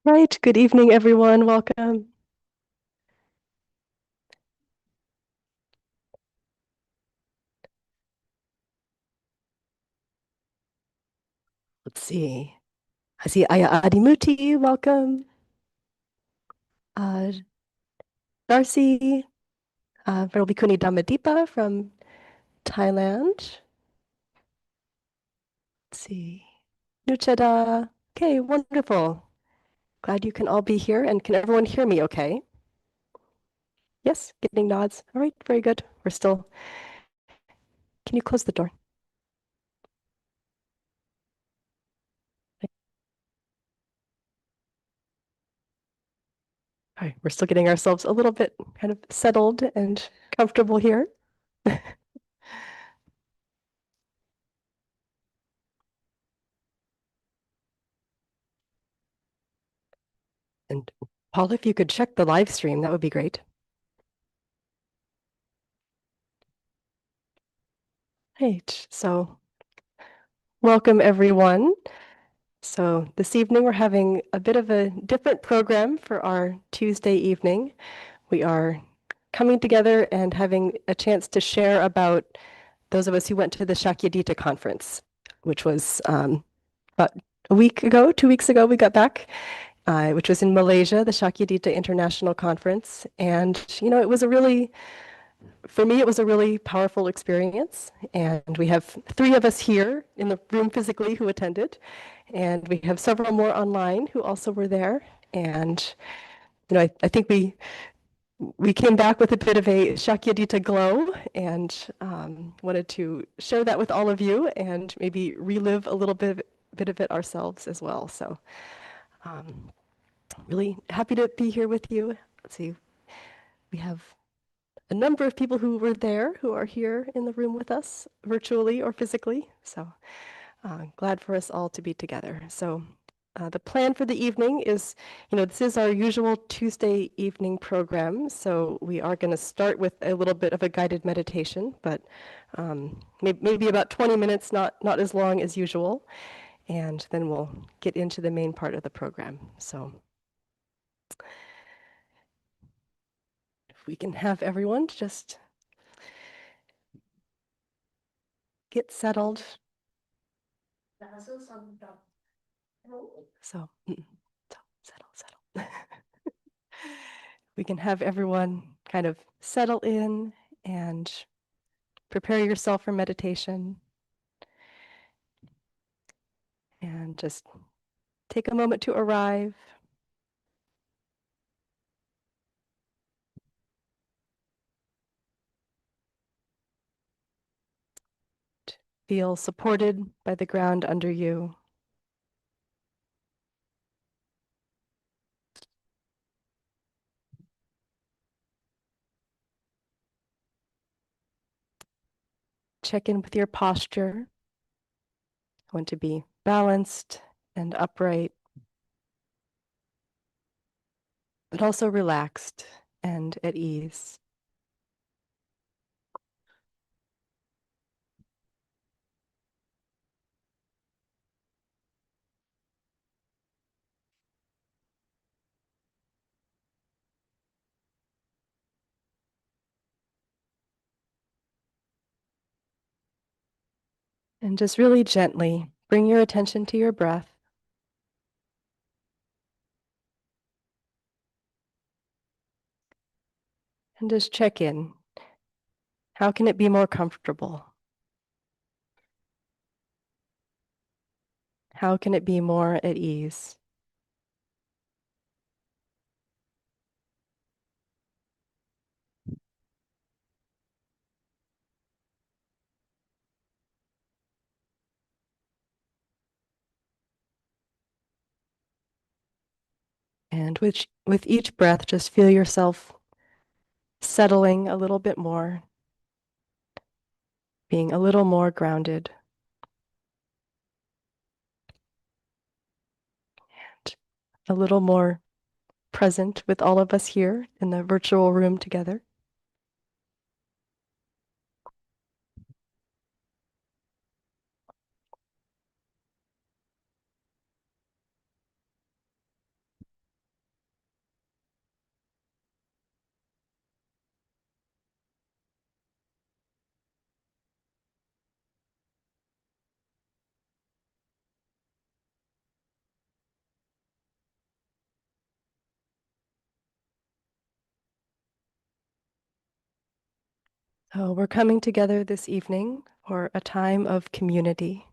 Right. Good evening, everyone. Welcome. Let's see. I see Aya Adimuti. Welcome. Uh, Darcy, Verobikuni Dhammadippa from Thailand. Let's see. Nucheda. Okay, wonderful. Glad you can all be here. And can everyone hear me okay? Yes, getting nods. All right, very good. We're still. Can you close the door? All right, we're still getting ourselves a little bit kind of settled and comfortable here. And Paul, if you could check the live stream, that would be great. Right. So, welcome everyone. So, this evening we're having a bit of a different program for our Tuesday evening. We are coming together and having a chance to share about those of us who went to the Sakyadhita Conference, which was about a week ago, 2 weeks ago, we got back, which was in Malaysia, the Sakyadhita International Conference. And, it was a really for me, it was a really powerful experience. And we have three of us here in the room physically who attended, and we have several more online who also were there. And I think we came back with a bit of a Sakyadhita glow, and wanted to share that with all of you, and maybe relive a little bit of it ourselves as well. So, um, really happy to be here with you. Let's see, we have a number of people who were there who are here in the room with us, virtually or physically. So, glad for us all to be together. So, the plan for the evening is, this is our usual Tuesday evening program. So, we are going to start with a little bit of a guided meditation, but maybe about 20 minutes, not as long as usual. And then we'll get into the main part of the program. So, if we can have everyone just get settled. So, settle. We can have everyone kind of settle in and prepare yourself for meditation, and just take a moment to arrive. Feel supported by the ground under you. Check in with your posture. I want to be balanced and upright, but also relaxed and at ease. And just really gently bring your attention to your breath. And just check in. How can it be more comfortable? How can it be more at ease? And with each breath, just feel yourself settling a little bit more, being a little more grounded, and a little more present with all of us here in the virtual room together. So we're coming together this evening for a time of community.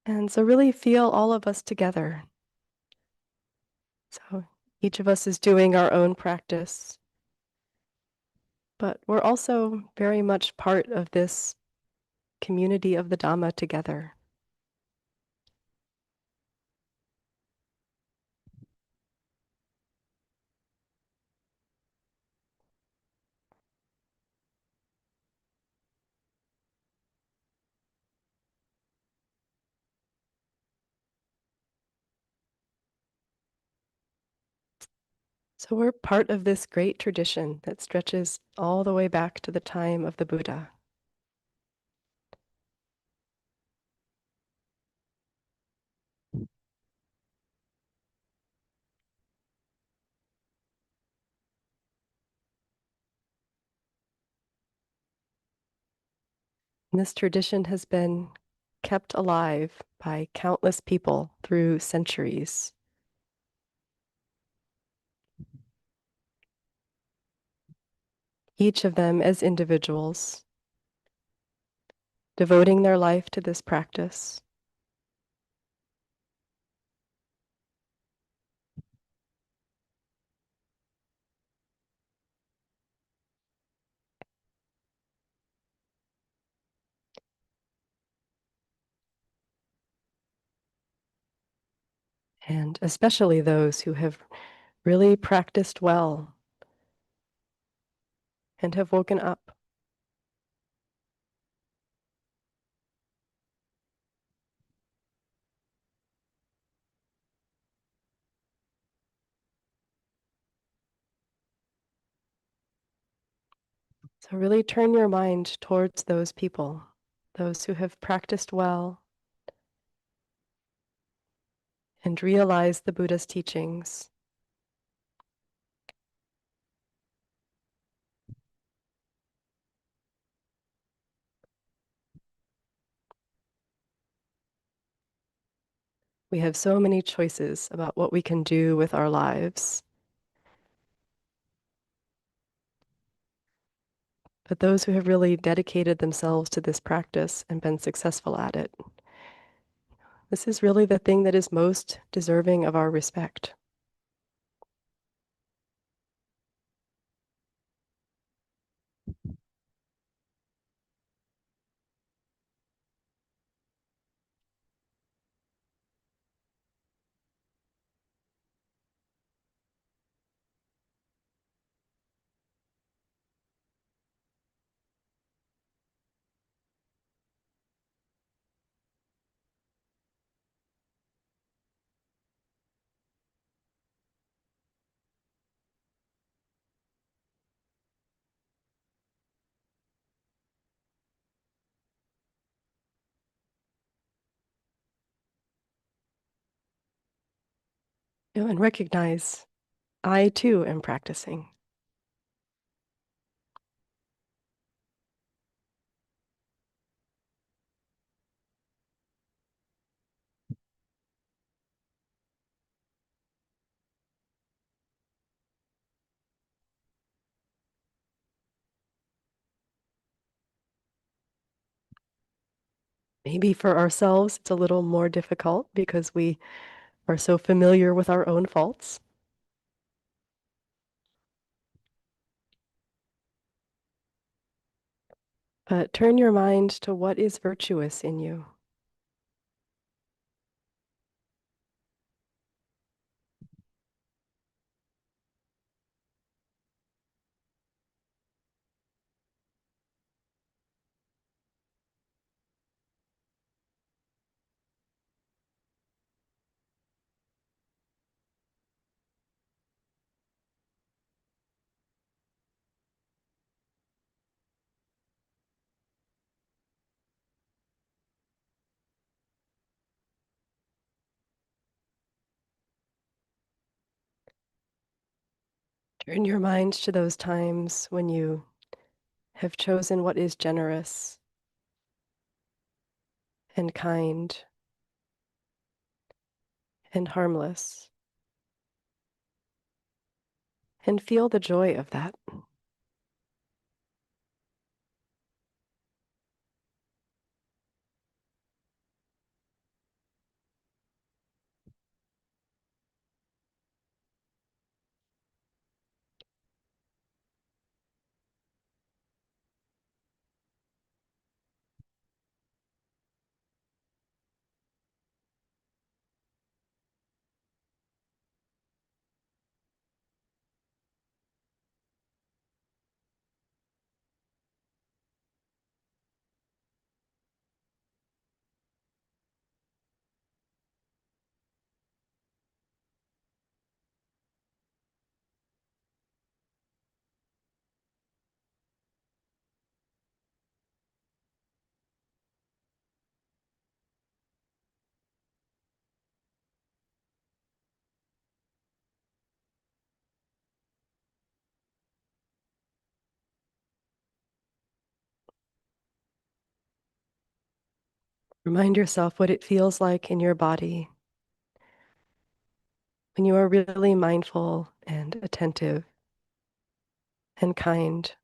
And so really feel all of us together. So each of us is doing our own practice, but we're also very much part of this community of the Dhamma together. So we're part of this great tradition that stretches all the way back to the time of the Buddha. And this tradition has been kept alive by countless people through centuries. Each of them as individuals, devoting their life to this practice. And especially those who have really practiced well and have woken up. So really turn your mind towards those people, those who have practiced well and realize the Buddha's teachings. We have so many choices about what we can do with our lives. But those who have really dedicated themselves to this practice and been successful at it, this is really the thing that is most deserving of our respect. And recognize, I too am practicing. Maybe for ourselves, it's a little more difficult because we are so familiar with our own faults. But turn your mind to what is virtuous in you. Turn your mind to those times when you have chosen what is generous and kind and harmless. and feel the joy of that. Remind yourself what it feels like in your body when you are really mindful and attentive and kind.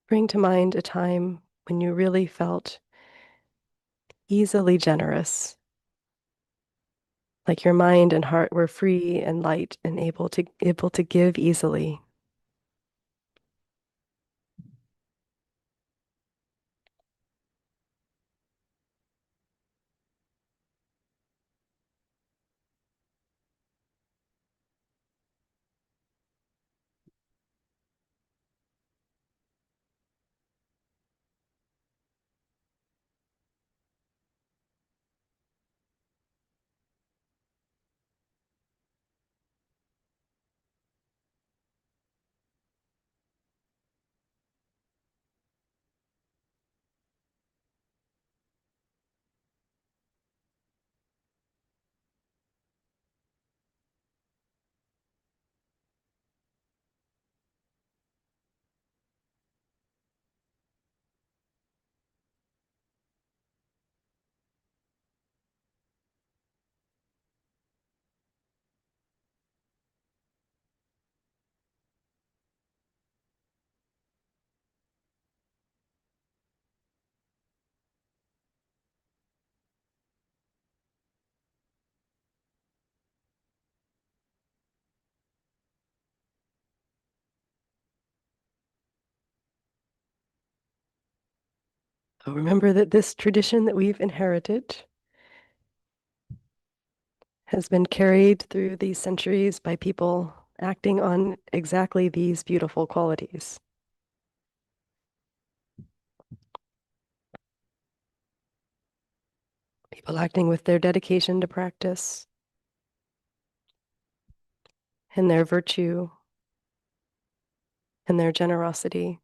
Bring to mind a time when you really felt easily generous, like your mind and heart were free and light and able to give easily. So remember that this tradition that we've inherited has been carried through these centuries by people acting on exactly these beautiful qualities. People acting with their dedication to practice and their virtue and their generosity.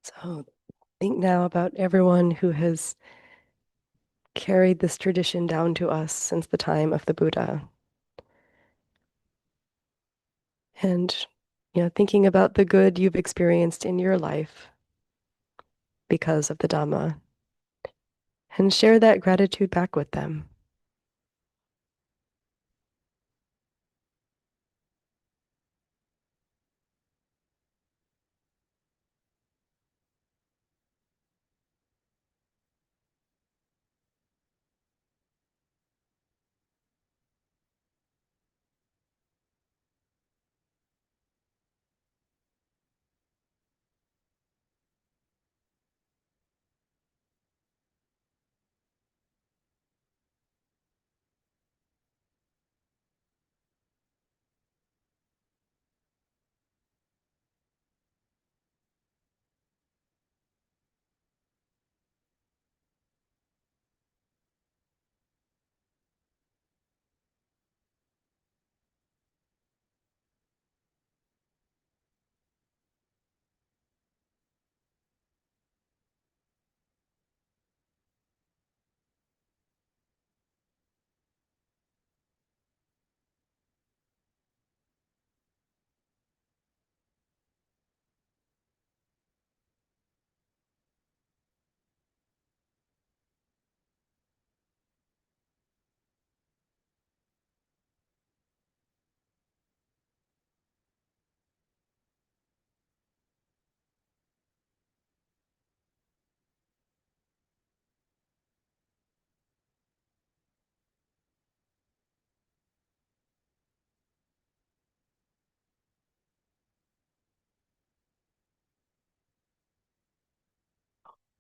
So think now about everyone who has carried this tradition down to us since the time of the Buddha. And, thinking about the good you've experienced in your life because of the Dhamma, and share that gratitude back with them.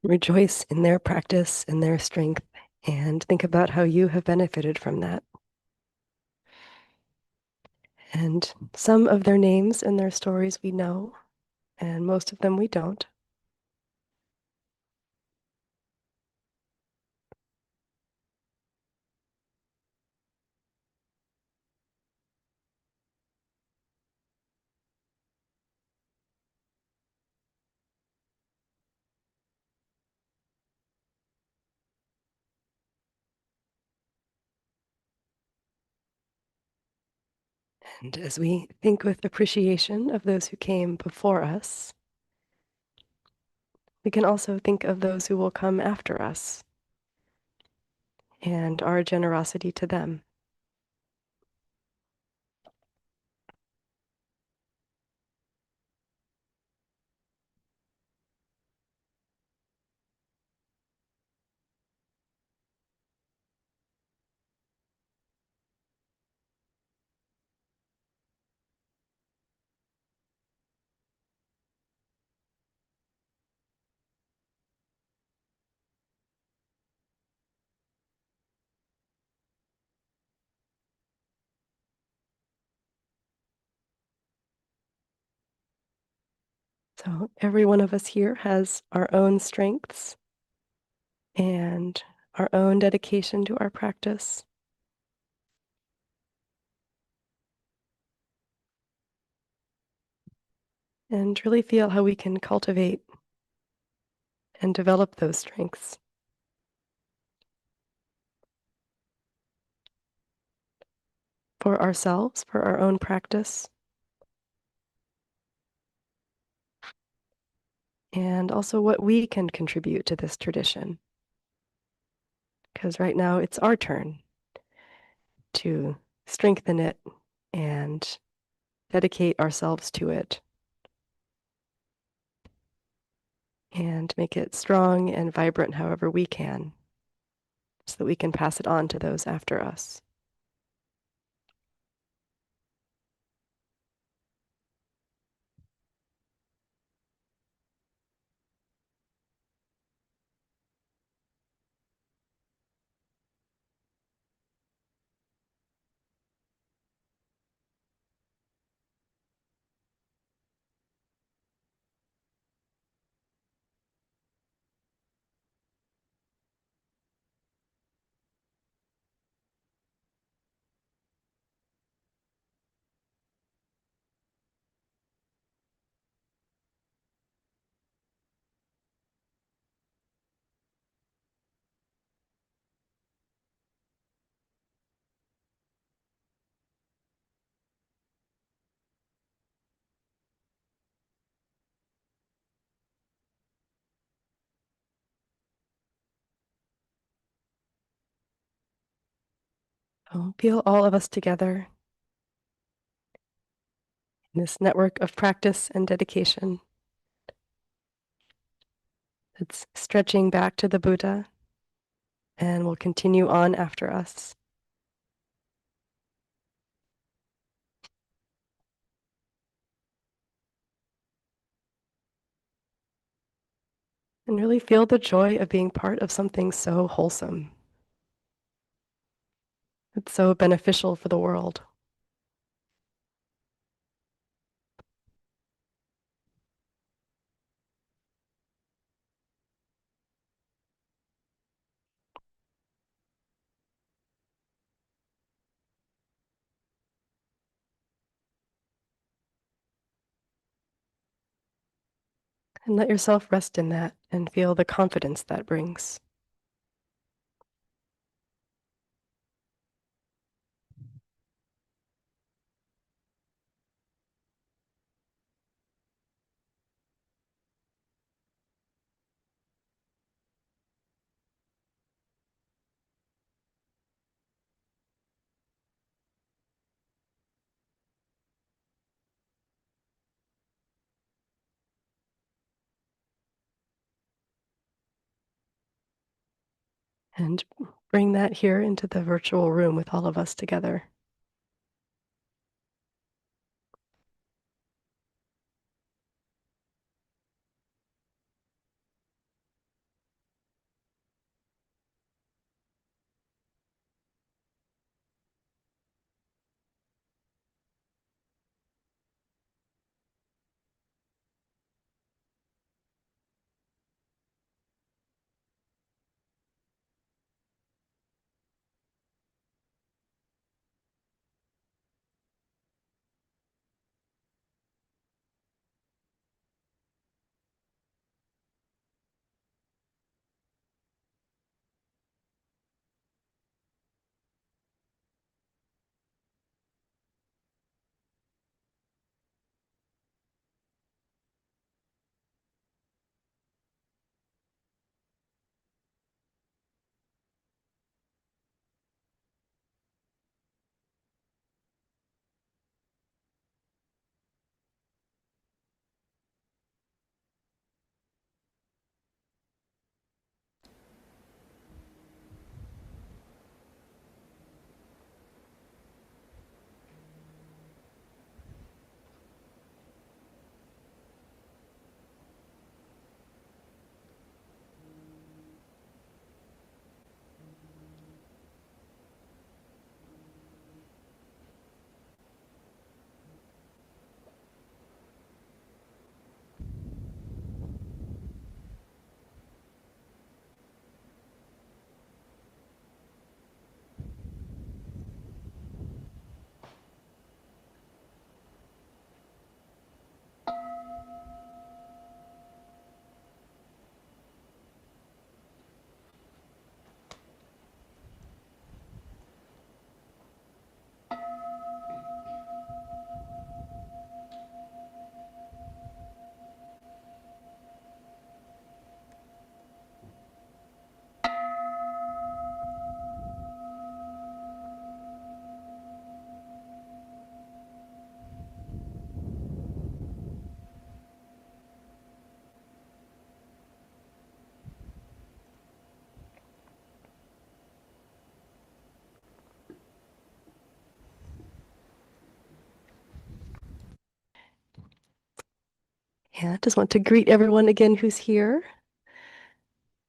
Rejoice in their practice and their strength, and think about how you have benefited from that. And some of their names and their stories we know, and most of them we don't. And as we think with appreciation of those who came before us, we can also think of those who will come after us and our generosity to them. So every one of us here has our own strengths and our own dedication to our practice. And really feel how we can cultivate and develop those strengths for ourselves, for our own practice, and also what we can contribute to this tradition. Because right now it's our turn to strengthen it and dedicate ourselves to it and make it strong and vibrant however we can, so that we can pass it on to those after us. So feel all of us together in this network of practice and dedication that's stretching back to the Buddha and will continue on after us. And really feel the joy of being part of something so wholesome. It's so beneficial for the world. And let yourself rest in that and feel the confidence that brings. And bring that here into the virtual room with all of us together. And I just want to greet everyone again who's here.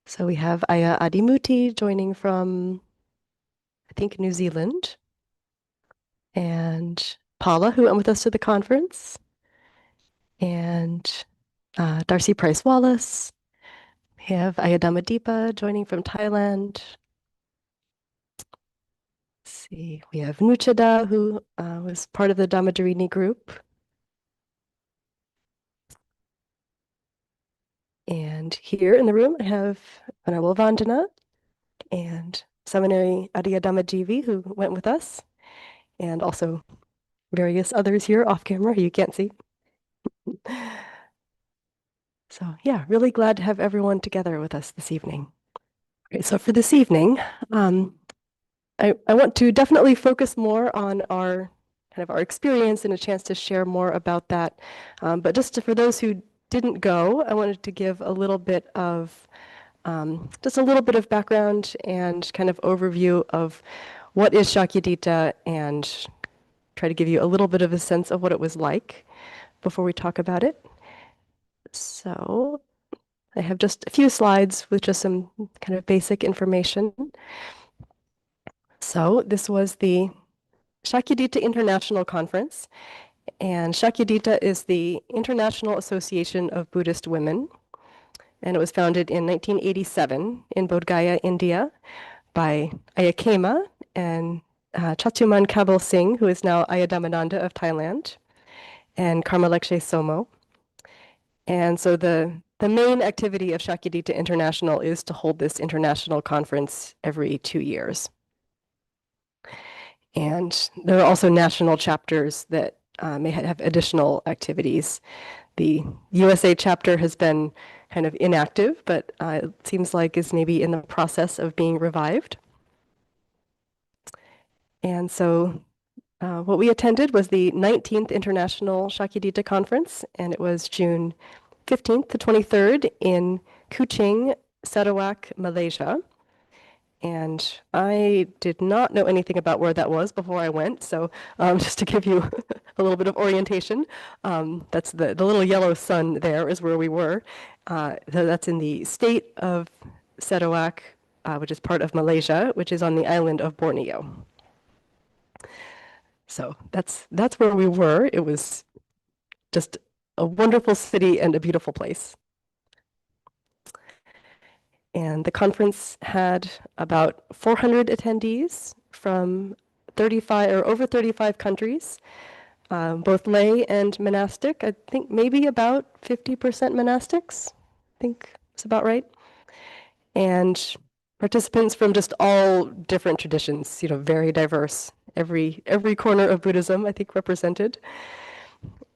So we have Aya Adimuti joining from, I think, New Zealand, and Paula, who went with us to the conference, and Darcy Price Wallace. We have Ayadamadeepa joining from Thailand. Let's see, we have Nuchada, who was part of the Dhammadharini group. And here in the room, I have Venerable Vandana and Samaneri Ariyadhammajivi, who went with us, and also various others here off camera who you can't see. So yeah, really glad to have everyone together with us this evening. Okay, so for this evening, I want to definitely focus more on our kind of our experience and a chance to share more about that. But for those who didn't go, I wanted to give a little bit of just a little bit of background and kind of overview of what is Sakyadhita and try to give you a little bit of a sense of what it was like before we talk about it. So I have just a few slides with just some kind of basic information. So this was the Sakyadhita International Conference, and Sakyadhita is the International Association of Buddhist Women, and it was founded in 1987 in Bodh Gaya, India, by Ayakema and Chatuman Kabul Singh, who is now Ayadhammananda of Thailand, and Karmalekshe Somo. And so the main activity of Sakyadhita International is to hold this international conference every 2 years. And there are also national chapters that may have additional activities. The USA chapter has been kind of inactive, but it seems like is maybe in the process of being revived. And so what we attended was the 19th International Sakyadhita Conference, and it was June 15th to 23rd in Kuching, Sarawak, Malaysia. And I did not know anything about where that was before I went. So just to give you a little bit of orientation, that's the little yellow sun there is where we were. So that's in the state of Sarawak, which is part of Malaysia, which is on the island of Borneo. So that's where we were. It was just a wonderful city and a beautiful place. And the conference had about 400 attendees from 35 or over 35 countries, both lay and monastic. I think maybe about 50% monastics. I think it's about right. And participants from just all different traditions, very diverse. Every corner of Buddhism, I think, represented.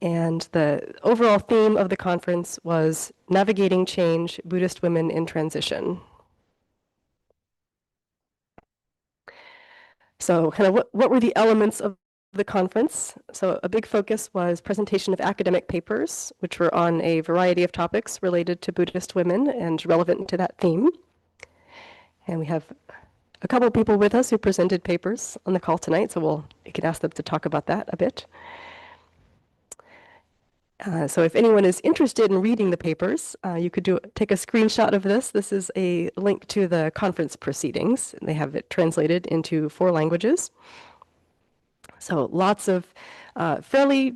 And the overall theme of the conference was Navigating Change, Buddhist Women in Transition. So kind of what were the elements of the conference? So a big focus was presentation of academic papers, which were on a variety of topics related to Buddhist women and relevant to that theme. And we have a couple of people with us who presented papers on the call tonight, so we can ask them to talk about that a bit. So if anyone is interested in reading the papers, you could take a screenshot of this. This is a link to the conference proceedings. They have it translated into 4 languages. So lots of fairly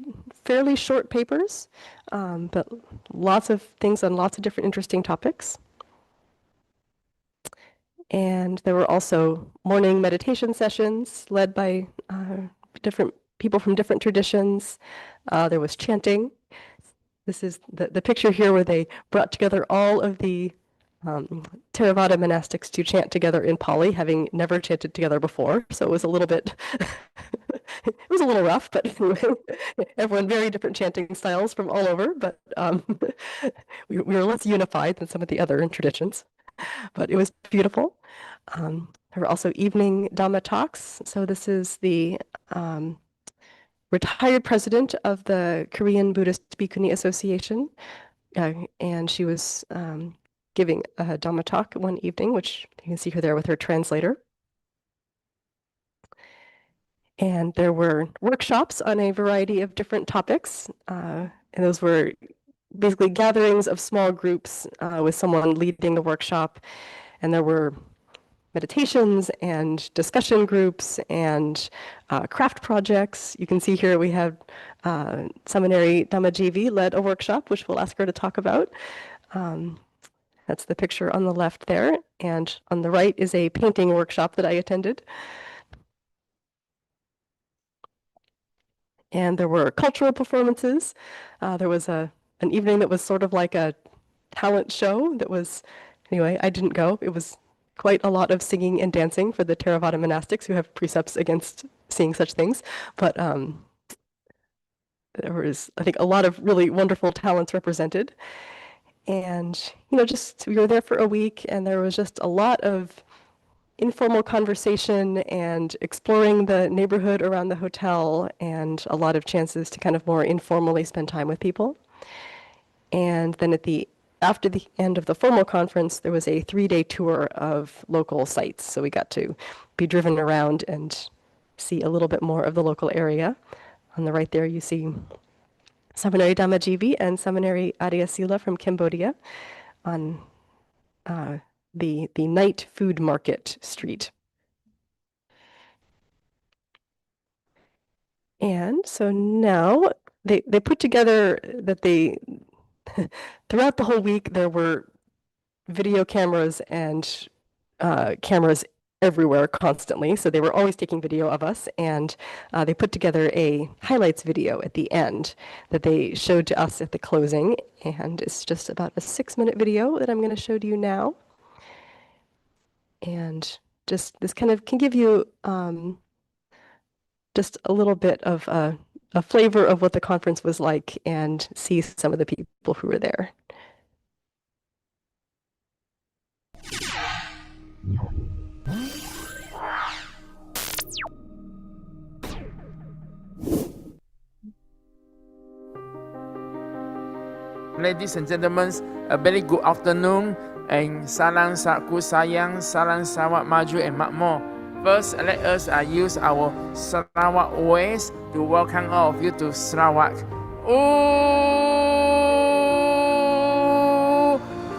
short papers, but lots of things on lots of different interesting topics. And there were also morning meditation sessions led by different people from different traditions. There was chanting. This is the picture here where they brought together all of the Theravada monastics to chant together in Pali, having never chanted together before. So it was a little bit, it was a little rough, but everyone very different chanting styles from all over. But we were less unified than some of the other traditions. But it was beautiful. There were also evening Dhamma talks. So this is the retired president of the Korean Buddhist Bhikkhuni Association, and she was giving a Dhamma talk one evening, which you can see her there with her translator. And there were workshops on a variety of different topics, and those were basically gatherings of small groups with someone leading the workshop, and there were meditations and discussion groups and craft projects. You can see here we have Samaneri Ariyadhammajivi led a workshop, which we'll ask her to talk about. That's the picture on the left there. And on the right is a painting workshop that I attended. And there were cultural performances. There was an evening that was sort of like a talent show that was, anyway, I didn't go. It was quite a lot of singing and dancing for the Theravada monastics who have precepts against seeing such things. But there was, I think, a lot of really wonderful talents represented. And, just we were there for a week, and there was just a lot of informal conversation and exploring the neighborhood around the hotel, and a lot of chances to kind of more informally spend time with people. And then after the end of the formal conference, there was a 3-day tour of local sites. So we got to be driven around and see a little bit more of the local area. On the right there, you see Samaneri Ariyadhammajivi and Samaneri Ariyadhammajivi from Cambodia on the night food market street. And so now they put together that throughout the whole week there were video cameras and cameras everywhere constantly. So they were always taking video of us, and they put together a highlights video at the end that they showed to us at the closing. And it's just about a 6-minute video that I'm going to show to you now. And just this kind of can give you just a little bit of a flavor of what the conference was like and see some of the people who were there. Ladies and gentlemen, a very good afternoon, and salam saku sayang, salam Sarawak maju and makmur. First, let us use our Sarawak ways to welcome all of you to Sarawak. Ooh,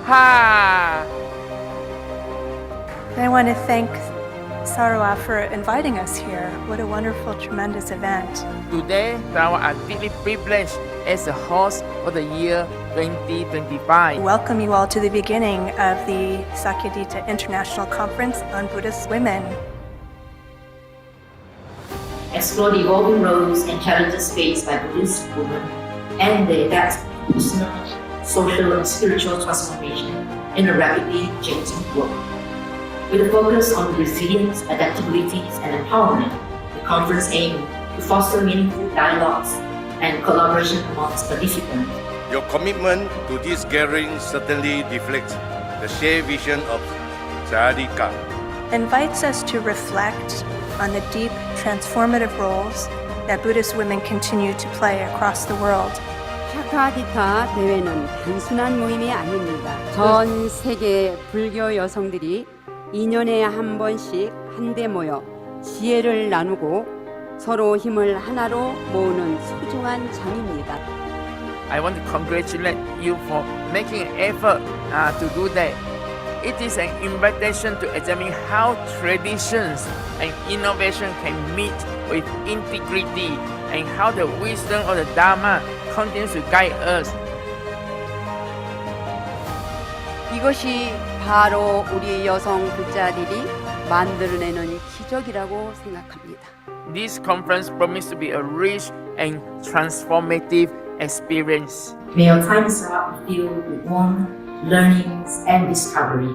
ha! I want to thank Sarawak for inviting us here. What a wonderful, tremendous event. Today, Sarawak are deeply privileged as the host of the year 2025. Welcome you all to the beginning of the Sakyadhita International Conference on Buddhist Women. Explore the evolving roles and challenges faced by Buddhist women and their depth of personal, social, and spiritual transformation in a rapidly changing world. With a focus on resilience, adaptability, and empowerment, the conference aims to foster meaningful dialogues and collaboration amongst participants. Your commitment to this gathering certainly reflects the shared vision of Sakyadhita. Invites us to reflect on the deep, transformative roles that Buddhist women continue to play across the world. 사카디타 대회는 단순한 모임이 아닙니다. 전 세계 불교 여성들이 2년에 한 번씩 한데 모여 지혜를 나누고 서로 힘을 하나로 모으는 소중한 장입니다. I want to congratulate you for making an effort to do that. It is an invitation to examine how traditions and innovation can meet with integrity and how the wisdom of the Dharma continues to guide us. 이것이 바로 우리 여성 불자들이 만들어내는 기적이라고 생각합니다. This conference promises to be a rich and transformative experience. May your time in Sarawak be filled with warmth, learnings, and discovery.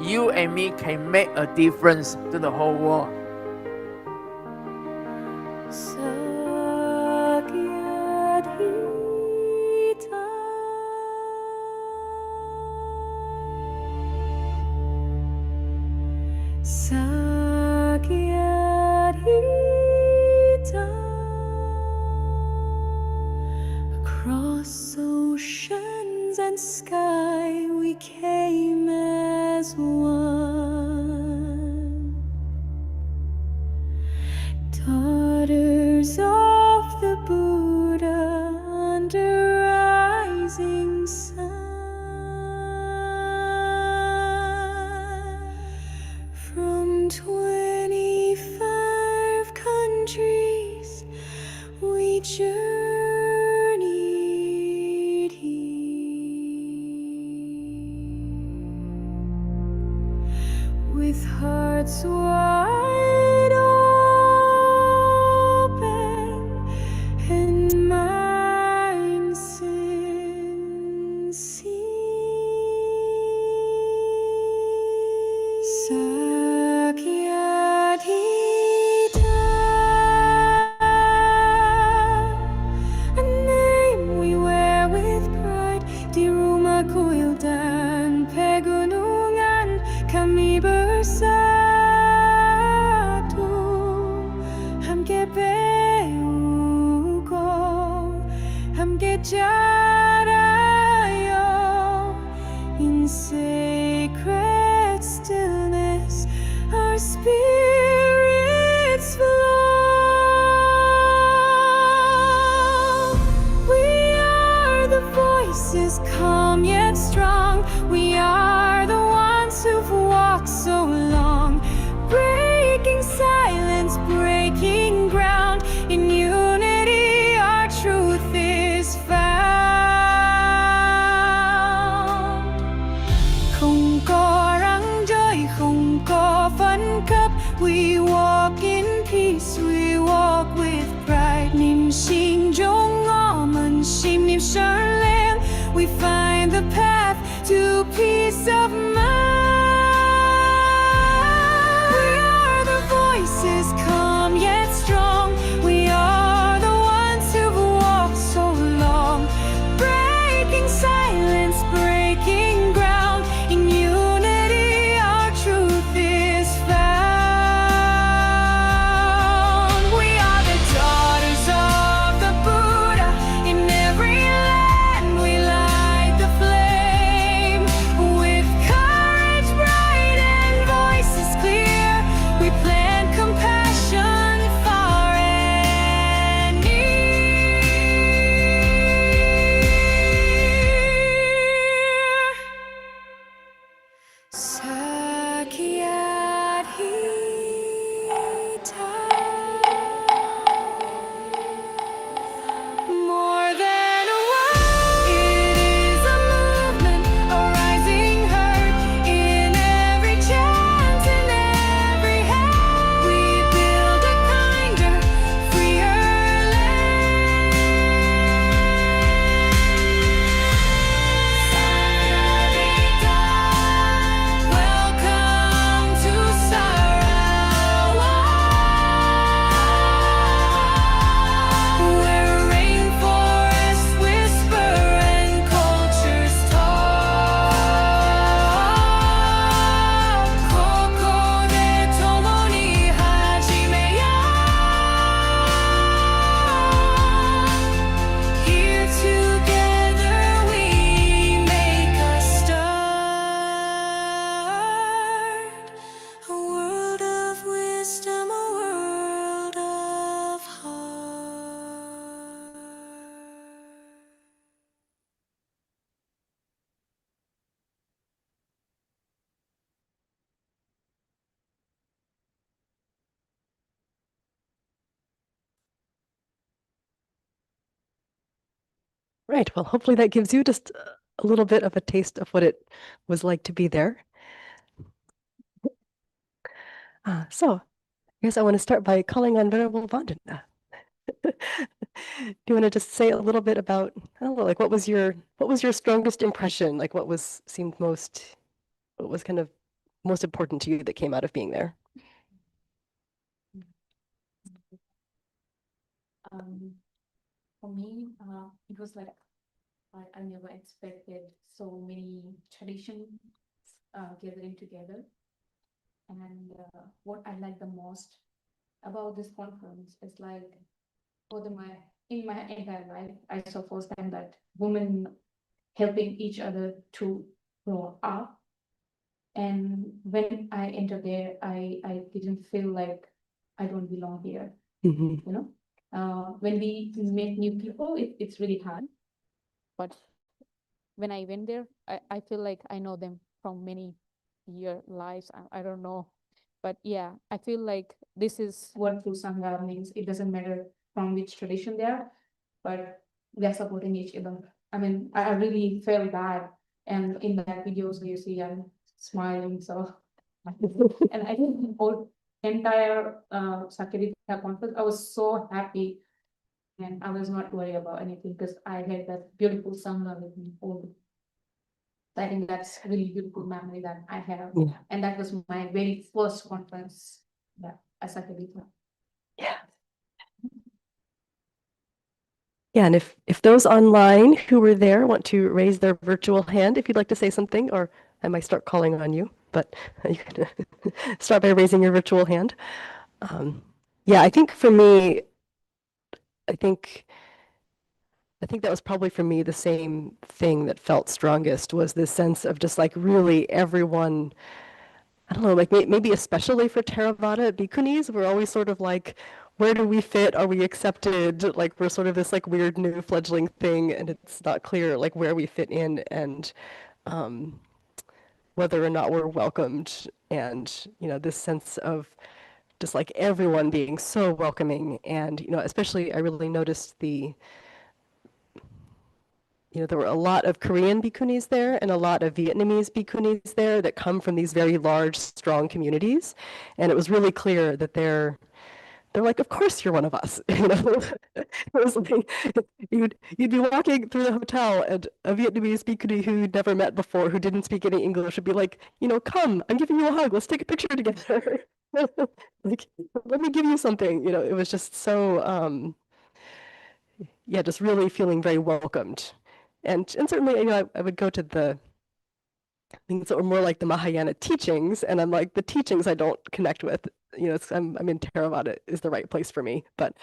You and me can make a difference to the whole world. Across oceans and sky we came as one, daughters of the Buddha under rising sun. From 25 countries we journeyed here. 함께 자라요. In sacred stillness our spirits flow. We are the voices calm yet strong. We are the ones who've walked so long, breaking silence, breaking ground. In unity our truth is found. Không có răng rơi, không có phân cấp. We walk in peace, we walk with pride. Niềm sinh trong ngõ mình sim niềm sơn lên. We find the path to peace of mind. We are the voices calm yet strong. We are the ones who've walked so long, breaking silence, breaking ground. In unity our truth is found. We are the daughters of the Buddha. In every land we light the flame. With courage bright and voices clear, we plant compassion far and near. Sakyadhita. More than a word, it is a movement, a rising herd. In every chant, in every hand, we build a kinder, freer land. Sakyadhita, welcome to Sarawak, where rainforests whisper and cultures talk. Koko de tomo ni hajimeyo. Here together we make a start. A world of wisdom, a world of heart. Right. Well, hopefully that gives you just a little bit of a taste of what it was like to be there. So I guess I want to start by calling on Venerable Vandana. Do you want to just say a little bit about, I don't know, like what was your strongest impression? Like what was kind of most important to you that came out of being there? For me, it was like I never expected so many traditions gathering together. And what I like the most about this conference is like in my entire life, I saw first time that women helping each other to grow up. And when I entered there, I didn't feel like I don't belong here. Mhm. You know, when we meet new people, it's really hard. But when I went there, I feel like I know them from many year lives. I don't know. But yeah, I feel like this is what true Sangha means. It doesn't matter from which tradition they are, but they're supporting each other. I mean, I really felt bad. And in that videos you see I'm smiling, so and I think the whole entire Sakyadhita conference, I was so happy and I was not worried about anything because I had that beautiful Sangha with me all the. I think that's a really beautiful memory that I have. Yeah. And that was my very first conference as Sakyadhita. Yeah. Yeah, and if those online who were there want to raise their virtual hand, if you'd like to say something, or I might start calling on you, but you can start by raising your virtual hand. Yeah, I think for me, I think I think that was probably for me the same thing that felt strongest was this sense of just like really everyone, I don't know, like maybe especially for Theravada bhikkhunis, we're always sort of like, where do we fit? Are we accepted? Like we're sort of this like weird new fledgling thing, and it's not clear like where we fit in and um, whether or not we're welcomed. And this sense of just like everyone being so welcoming, and especially I really noticed there were a lot of Korean bhikkhunis there and a lot of Vietnamese bhikkhunis there that come from these very large, strong communities. And it was really clear that they're like, of course you're one of us. It was like, you'd be walking through the hotel and a Vietnamese bhikkhuni who you'd never met before, who didn't speak any English, would be like, come, I'm giving you a hug. Let's take a picture together. Like, let me give you something. It was just so, yeah, just really feeling very welcomed. And certainly, I would go to the things that were more like the Mahayana teachings, and I'm like, the teachings I don't connect with. I'm in Theravada is the right place for me, but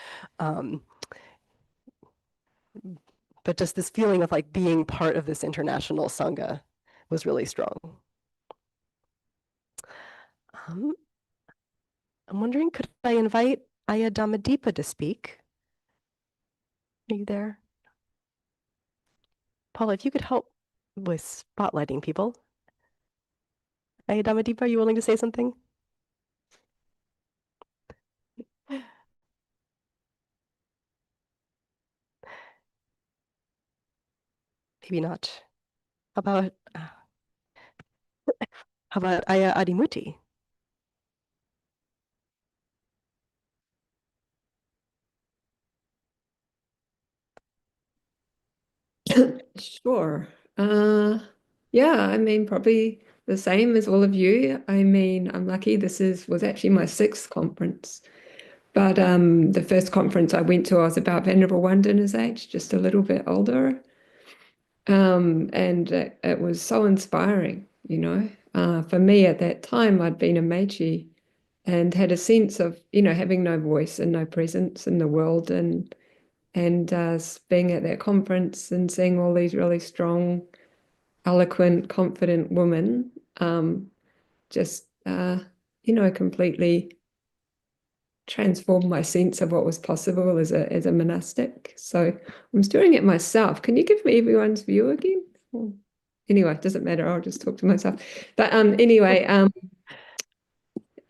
just this feeling of like being part of this international sangha was really strong. I'm wondering, could I invite Ariyadhammajivi to speak? Are you there? Paula, if you could help with spotlighting people. Ariyadhammajivi, are you willing to say something? Maybe not. How about Aya Adimuti? Sure. Yeah, I mean, probably the same as all of you. I mean, I'm lucky was actually my 6th conference. But the first conference I went to, I was about Venerable Vandana's age, just a little bit older. And it was so inspiring, For me at that time, I'd been a Meiji and had a sense of, having no voice and no presence in the world and being at that conference and seeing all these really strong, eloquent, confident women, just completely transformed my sense of what was possible as a monastic. So I'm doing it myself. Can you give me everyone's view again? Anyway, it doesn't matter. I'll just talk to myself. But anyway,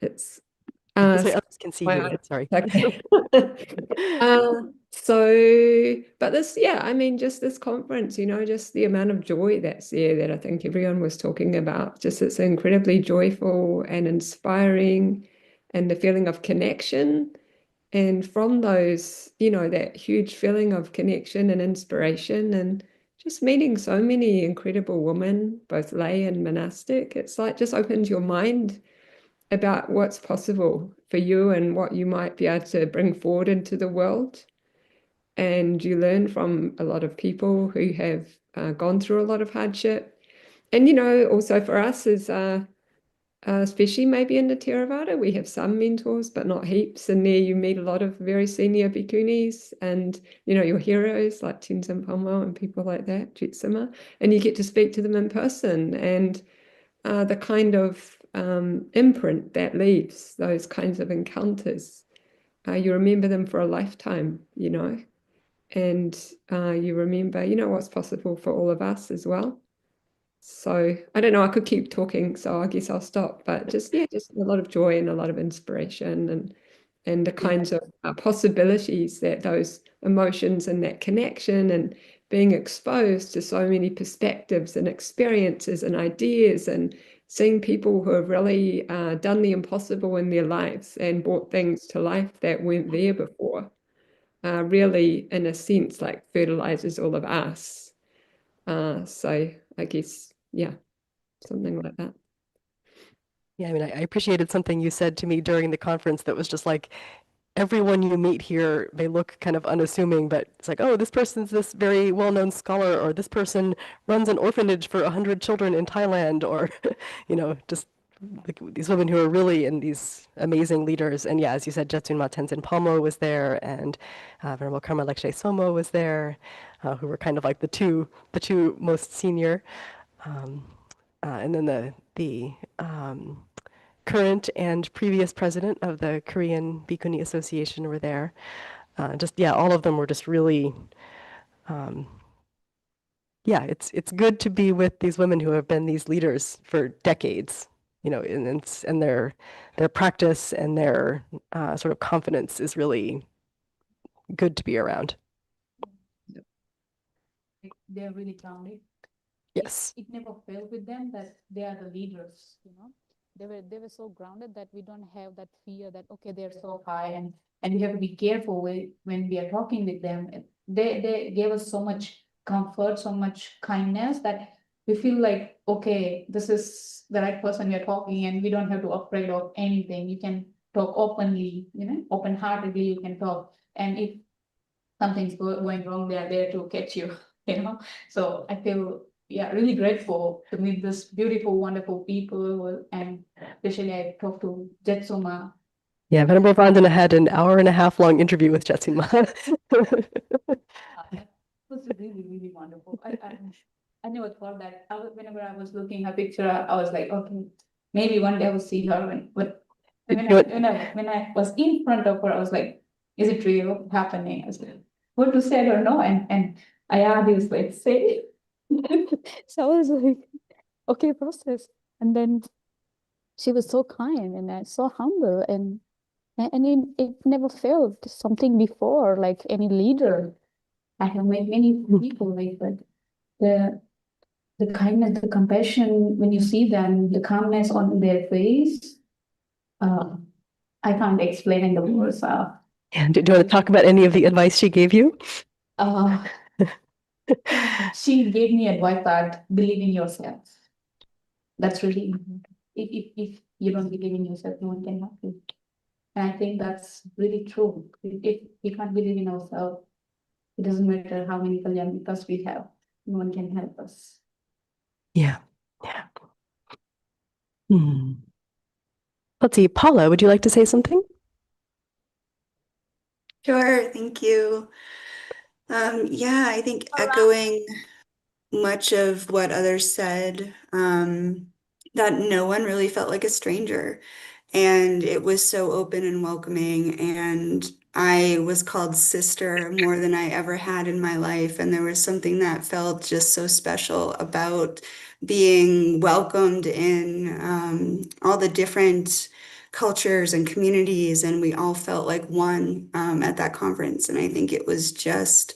it's this way others can see you. Sorry. Okay. But this, yeah, I mean, just this conference, just the amount of joy that's there that I think everyone was talking about, just it's incredibly joyful and inspiring and the feeling of connection. And from those, that huge feeling of connection and inspiration and just meeting so many incredible women, both lay and monastic, it's like just opens your mind about what's possible for you and what you might be able to bring forward into the world. And you learn from a lot of people who have gone through a lot of hardship. And, also for us as especially maybe in the Theravada, we have some mentors, but not heaps. And there you meet a lot of very senior bhikkhunis and, your heroes like Tenzin Palmo and people like that, Jitsima, and you get to speak to them in person. And the kind of imprint that leaves, those kinds of encounters, you remember them for a lifetime, and you remember, what's possible for all of us as well. So I don't know, I could keep talking, so I guess I'll stop. But just a lot of joy and a lot of inspiration and the kinds of possibilities that those emotions and that connection and being exposed to so many perspectives and experiences and ideas and seeing people who have really done the impossible in their lives and brought things to life that weren't there before, really, in a sense, like fertilizes all of us. So I guess, yeah, something like that. Yeah, I mean, I appreciated something you said to me during the conference that was just like, everyone you meet here may look kind of unassuming, but it's like, oh, this person's this very well-known scholar, or this person runs an orphanage for 100 children in Thailand, or, just like these women who are really in these amazing leaders. And yeah, as you said, Jetsun Ma Tenzin Palmo was there, and Venerable Karma Lekshe Somo was there. who were kind of like the two most senior. And then the current and previous president of the Korean Bhikkhuni Association were there. All of them were just really, it's good to be with these women who have been these leaders for decades, and their practice and their sort of confidence is really good to be around. They're really grounded. Yes. It never failed with them that they are the leaders, They were so grounded that we don't have that fear that, okay, they're so high and we have to be careful when we are talking with them. They gave us so much comfort, so much kindness that we feel like, okay, this is the right person we are talking, and we don't have to be afraid of anything. You can talk openly, open-heartedly, you can talk. And if something's going wrong, they are there to catch you, So I feel really grateful to meet this beautiful, wonderful people, and especially I talked to Jetsuma. Yeah, Venerable Vandana had an 1.5 hour long interview with Jetsuma. That was really, really wonderful. I never thought that. Whenever I was looking at her picture, I was like, okay, maybe one day I will see her. But when I was in front of her, I was like, is it real happening? I was like, what to say or no? And Ayadi was like, say. So I was like, okay, process. And then she was so kind and so humble, and it never failed something before, like any leader. I have met many people like that. The kindness, the compassion, when you see them, the calmness on their face, I can't explain in the words. And do you want to talk about any of the advice she gave you? She gave me advice that believe in yourself. That's really important. If you don't believe in yourself, no one can help you. And I think that's really true. If we can't believe in ourselves, it doesn't matter how many Kalyanikas we have, no one can help us. Yeah. Let's see, Paula, would you like to say something? Sure, thank you. I think echoing much of what others said, that no one really felt like a stranger, and it was so open and welcoming, and I was called sister more than I ever had in my life, and there was something that felt just so special about being welcomed in all the different cultures and communities, and we all felt like one at that conference. And I think it was just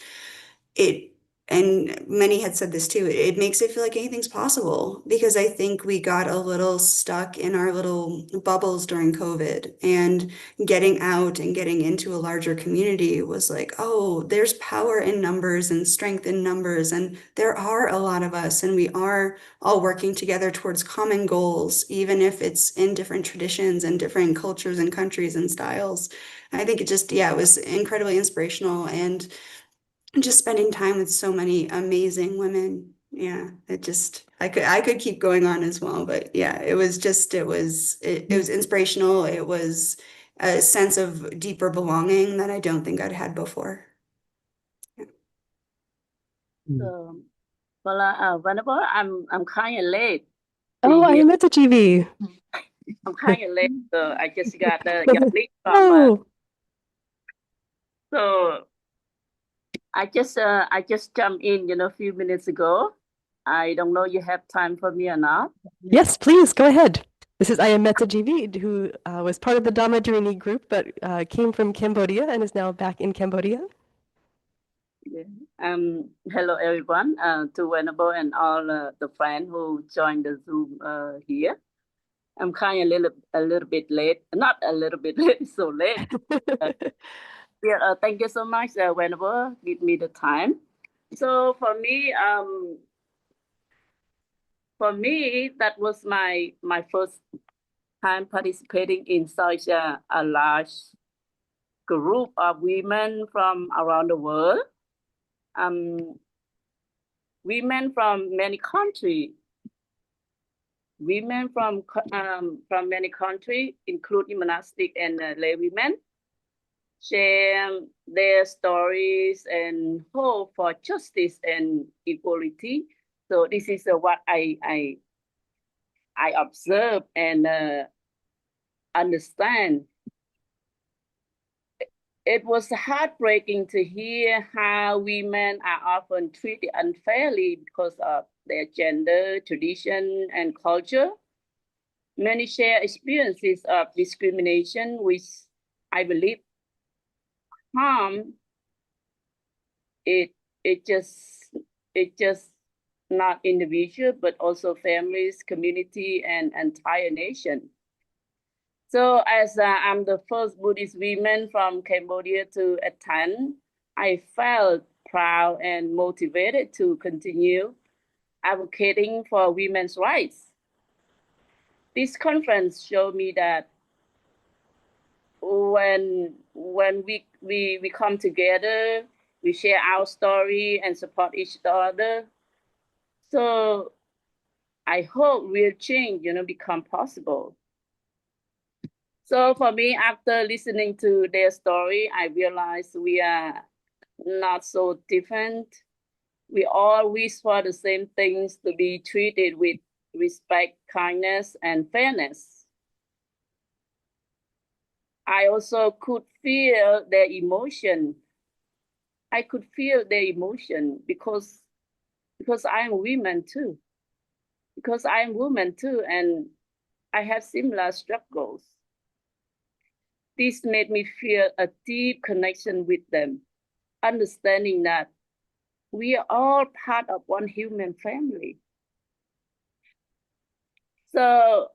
it, and many had said this too, it makes it feel like anything's possible, because I think we got a little stuck in our little bubbles during COVID, and getting out and getting into a larger community was like, oh, there's power in numbers and strength in numbers, and there are a lot of us, and we are all working together towards common goals, even if it's in different traditions and different cultures and countries and styles. And I think it just, it was incredibly inspirational, and just spending time with so many amazing women. I could keep going on as well, but it was inspirational. It was a sense of deeper belonging that I don't think I'd had before. Whenever I'm kind of late. Oh, Ariyadhammajivi. I'm kind of late, so I just got link from. So I just jumped in, a few minutes ago. I don't know you have time for me or not. Yes, please go ahead. This is Ariyadhammajivi, who was part of the Dhammadharini group, but came from Cambodia and is now back in Cambodia. Hello everyone, to Venerable and all the friends who joined the Zoom here. I'm kind of a little bit late, not a little bit late, so late. Thank you so much, Venerable, give me the time. So for me, that was my first time participating in such a large group of women from around the world. Women from many countries. Women from many countries, including monastic and lay women. share their stories and hope for justice and equality. So this is what I observe and understand. It was heartbreaking to hear how women are often treated unfairly because of their gender, tradition, and culture. Many share experiences of discrimination, which I believe harm it just not individual, but also families, community, and entire nation. So as I'm the first Buddhist woman from Cambodia to attend, I felt proud and motivated to continue advocating for women's rights. This conference showed me that when we come together, we share our story and support each other. So I hope real change, become possible. So for me, after listening to their story, I realized we are not so different. We all wish for the same things, to be treated with respect, kindness, and fairness. I also could feel their emotion. I could feel their emotion because I'm woman too. Because I'm woman too, and I have similar struggles. This made me feel a deep connection with them, understanding that we are all part of one human family. So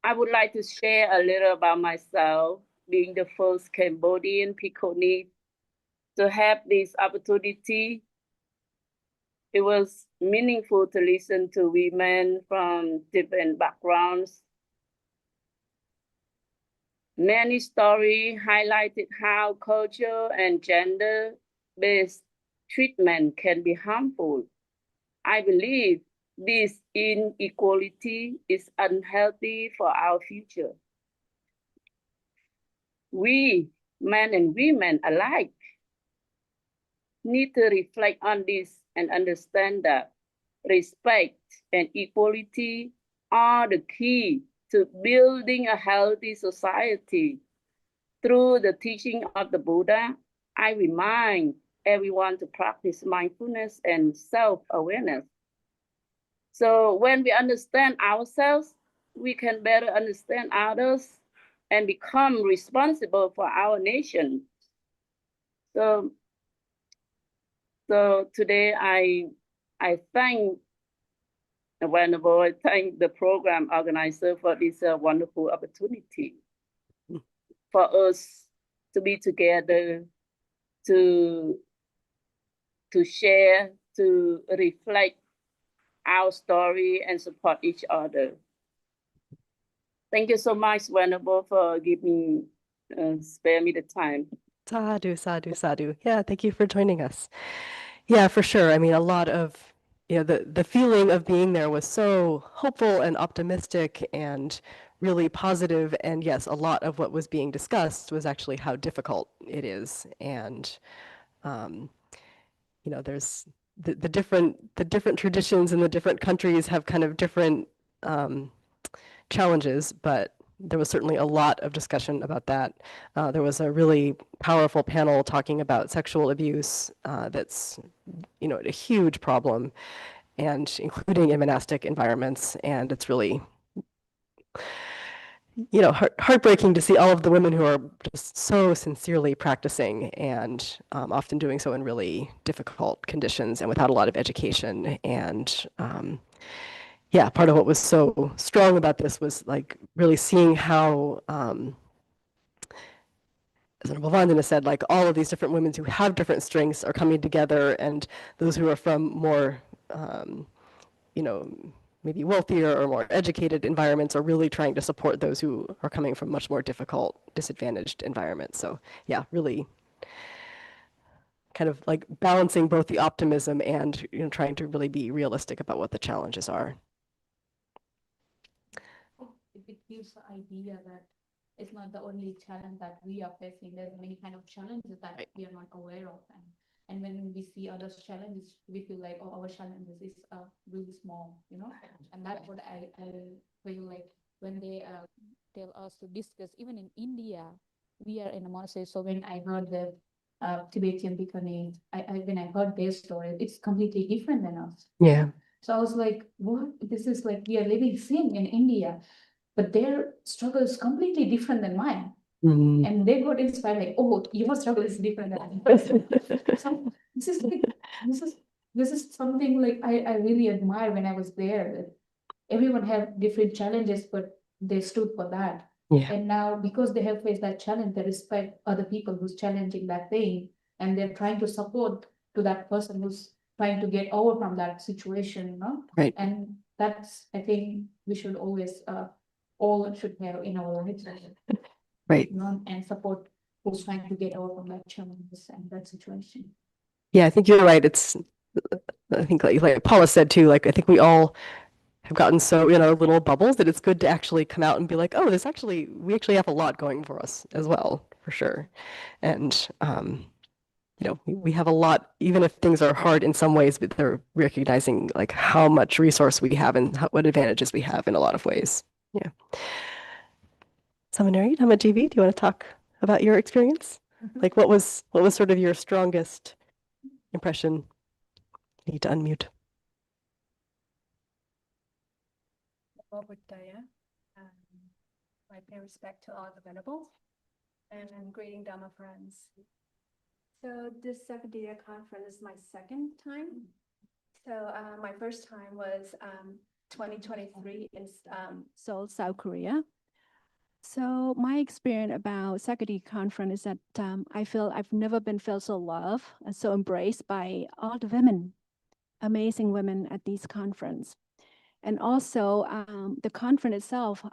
I would like to share a little about myself, being the first Cambodian Pikuni to have this opportunity. It was meaningful to listen to women from different backgrounds. Many stories highlighted how culture and gender-based treatment can be harmful. I believe this inequality is unhealthy for our future. We, men and women alike, need to reflect on this and understand that respect and equality are the key to building a healthy society. Through the teaching of the Buddha, I remind everyone to practice mindfulness and self-awareness. So when we understand ourselves, we can better understand others and become responsible for our nation. So today I thank Venerable, I thank the program organizer for this wonderful opportunity for us to be together, to share, to reflect our story and support each other. Thank you so much, Venerable, for giving spare me the time. Sadhu, sadhu, sadhu. Yeah, thank you for joining us. Yeah, for sure. I mean, a lot of, the feeling of being there was so hopeful and optimistic and really positive. And yes, a lot of what was being discussed was actually how difficult it is. And, there's the different traditions in the different countries have kind of different challenges, but there was certainly a lot of discussion about that. There was a really powerful panel talking about sexual abuse that's, a huge problem, and including in monastic environments. And it's really, heartbreaking to see all of the women who are just so sincerely practicing and often doing so in really difficult conditions and without a lot of education. And yeah, part of what was so strong about this was like really seeing how, as Vandana said, like all of these different women who have different strengths are coming together, and those who are from more, maybe wealthier or more educated environments are really trying to support those who are coming from much more difficult, disadvantaged environments. So yeah, really kind of like balancing both the optimism and trying to really be realistic about what the challenges are. It gives the idea that it's not the only challenge that we are facing. There's many kind of challenges that we are not aware of. And when we see others' challenges, we feel like, oh, our challenges is really small, you know? And that's what I feel like when they tell us to discuss, even in India, we are in a monastery. So when I heard the Tibetan bhikkhunis, when I heard their story, it's completely different than us. Yeah. So I was like, what? This is like, we are living same in India, but their struggle is completely different than mine. Mm. And they got inspired, like, oh, your struggle is different than mine. So this is like, this is something like I really admire when I was there. That everyone had different challenges, but they stood for that. Yeah. And now, because they have faced that challenge, they respect other people who's challenging that thing, and they're trying to support to that person who's trying to get over from that situation, you know? Right. And that's, I think we should always, all should have in our lives, Right. you know, and support who's trying to get over from that challenges and that situation. Yeah, I think you're right. I think like Paula said too, like I think we all have gotten so in our little bubbles that it's good to actually come out and be like, oh, we actually have a lot going for us as well, for sure. And you know, we have a lot, even if things are hard in some ways, but they're recognizing like how much resource we have and what advantages we have in a lot of ways. Yeah. Samaneri Ariyadhammajivi, do you want to talk about your experience? Like what was sort of your strongest impression? You need to unmute. My pay respect to all the venerables and greeting Dhamma friends. So this Sakyadhita Conference is my second time. So my first time was 2023 in Seoul, South Korea. So my experience about Sakyadhita Conference is that I feel I've never been felt so loved and so embraced by all the women, amazing women at this conference. And also the conference itself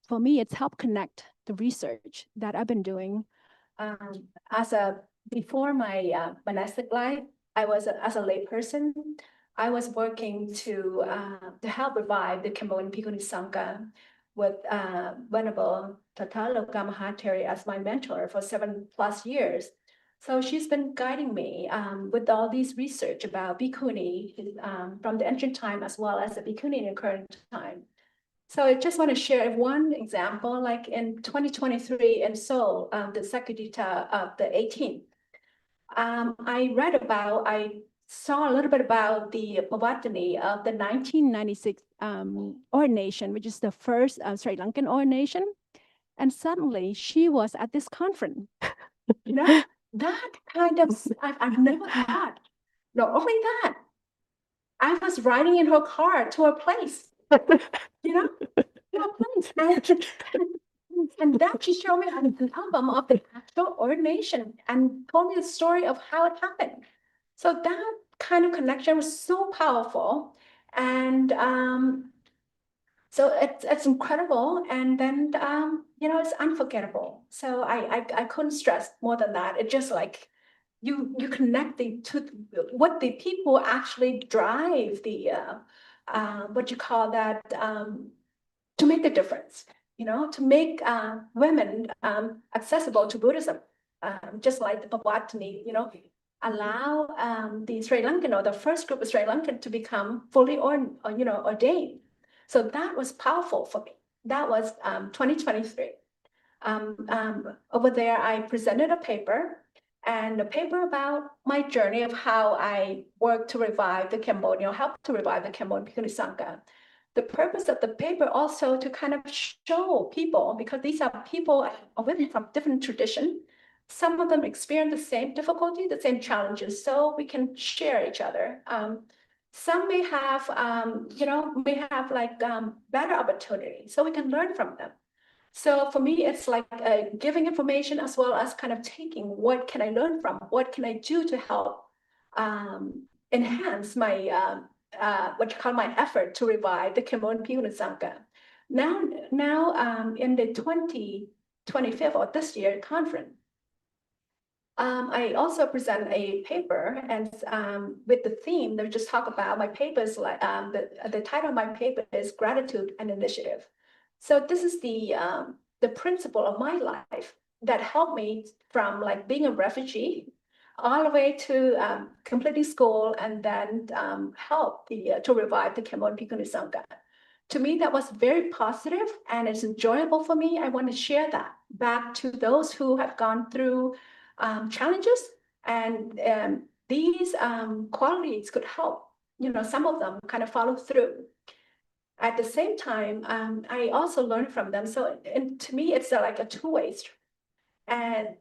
for me, it's helped connect the research that I've been doing. Before my monastic life, I was as a layperson. I was working to help revive the Cambodian Bhikkhuni Sangha with Venerable Tataloka Mahateri as my mentor for 7+ years. So she's been guiding me with all these research about Bhikkhuni from the ancient time as well as the Bhikkhuni in the current time. So I just want to share one example, like in 2023 in Seoul, the Sakyadhita of the 18th. I saw a little bit about the Dhammadharini of the 1996 ordination, which is the first Sri Lankan ordination. And suddenly she was at this conference. You know, that kind of, I've never had. Not only that, I was riding in her car to her place. You know, and then she showed me an album of the actual ordination and told me the story of how it happened. So that kind of connection was so powerful, and so it's incredible. And then you know, it's unforgettable. So I couldn't stress more than that. It's just like you connect to what the people actually drive the what you call that to make the difference, you know, to make women accessible to Buddhism, just like the Dhammadharini, you know, allow the Sri Lankan or the first group of Sri Lankan to become fully ordained. So that was powerful for me. That was 2023. Over there, I presented a paper. And a paper about my journey of how I worked to revive the Cambodian, help to revive the Cambodian Bhikkhuni Sangha. The purpose of the paper also to kind of show people, because these are people or women from different traditions. Some of them experience the same difficulty, the same challenges, so we can share each other. Some may have, better opportunity, so we can learn from them. So for me, it's like giving information as well as kind of taking what can I learn from, what can I do to help enhance my my effort to revive the Cambodian Bhikkhuni Sangha. Now in the 2025 or this year conference, I also present a paper, and with the theme that we just talked about, my paper is like the title of my paper is Gratitude and Initiative. So this is the principle of my life that helped me from like being a refugee all the way to completing school and then help to revive the Cambodian Bhikkhuni Sangha. To me, that was very positive and it's enjoyable for me. I want to share that back to those who have gone through challenges, and these qualities could help, some of them kind of follow through. At the same time, I also learned from them. So and to me, it's like a two-way street. And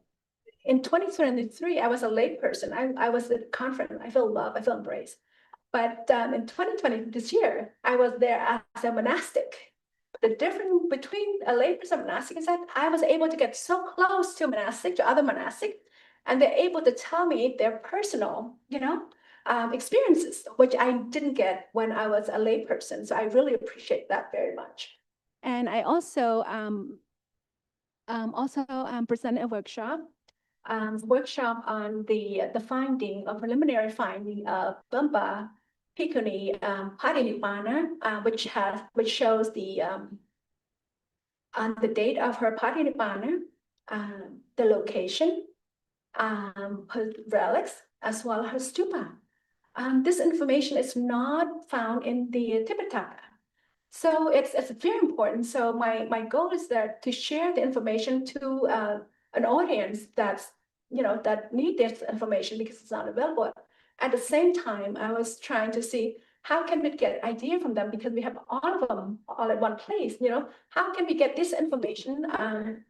in 2023, I was a lay person. I was at a conference. I felt love. I felt embraced. But in 2020, this year, I was there as a monastic. The difference between a lay person and monastic is that I was able to get so close to monastic, to other monastic, and they're able to tell me their personal, experiences, which I didn't get when I was a lay person. So I really appreciate that very much. And I also presented a workshop on the finding, a preliminary finding of Bumba Bhikkhuni Patinibbana, which shows the on the date of her Patinibbana, the location, her relics, as well as her stupa. This information is not found in the Tipitaka. So it's very important. So my goal is that to share the information to an audience that's, that need this information because it's not available. At the same time, I was trying to see how can we get idea from them, because we have all of them all at one place, how can we get this information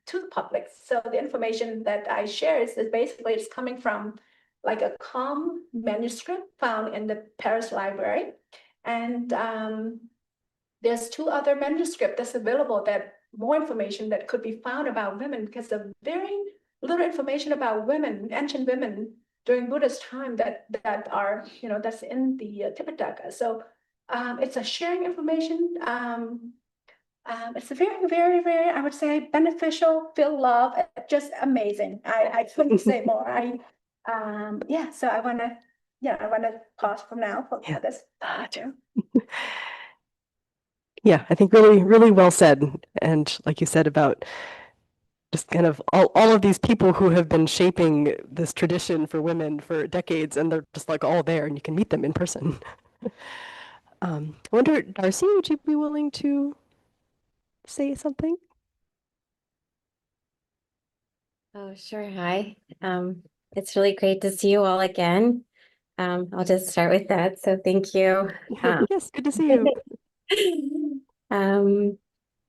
to the public? So the information that I share is basically it's coming from like a calm manuscript found in the Paris Library. And there's 2 other manuscripts that's available, that more information that could be found about women, because there's very little information about women, ancient women during Buddha's time that are, that's in the Tipitaka. So it's a sharing information. It's a very, very, very, I would say, beneficial, feel love, just amazing. I couldn't say more. So I want to pause from now for this. Yeah, I think really, really well said. And like you said about just kind of all of these people who have been shaping this tradition for women for decades, and they're just like all there and you can meet them in person. I wonder, Darcy, would you be willing to say something? Oh, sure. Hi. It's really great to see you all again. I'll just start with that. So thank you. Yes, good to see you.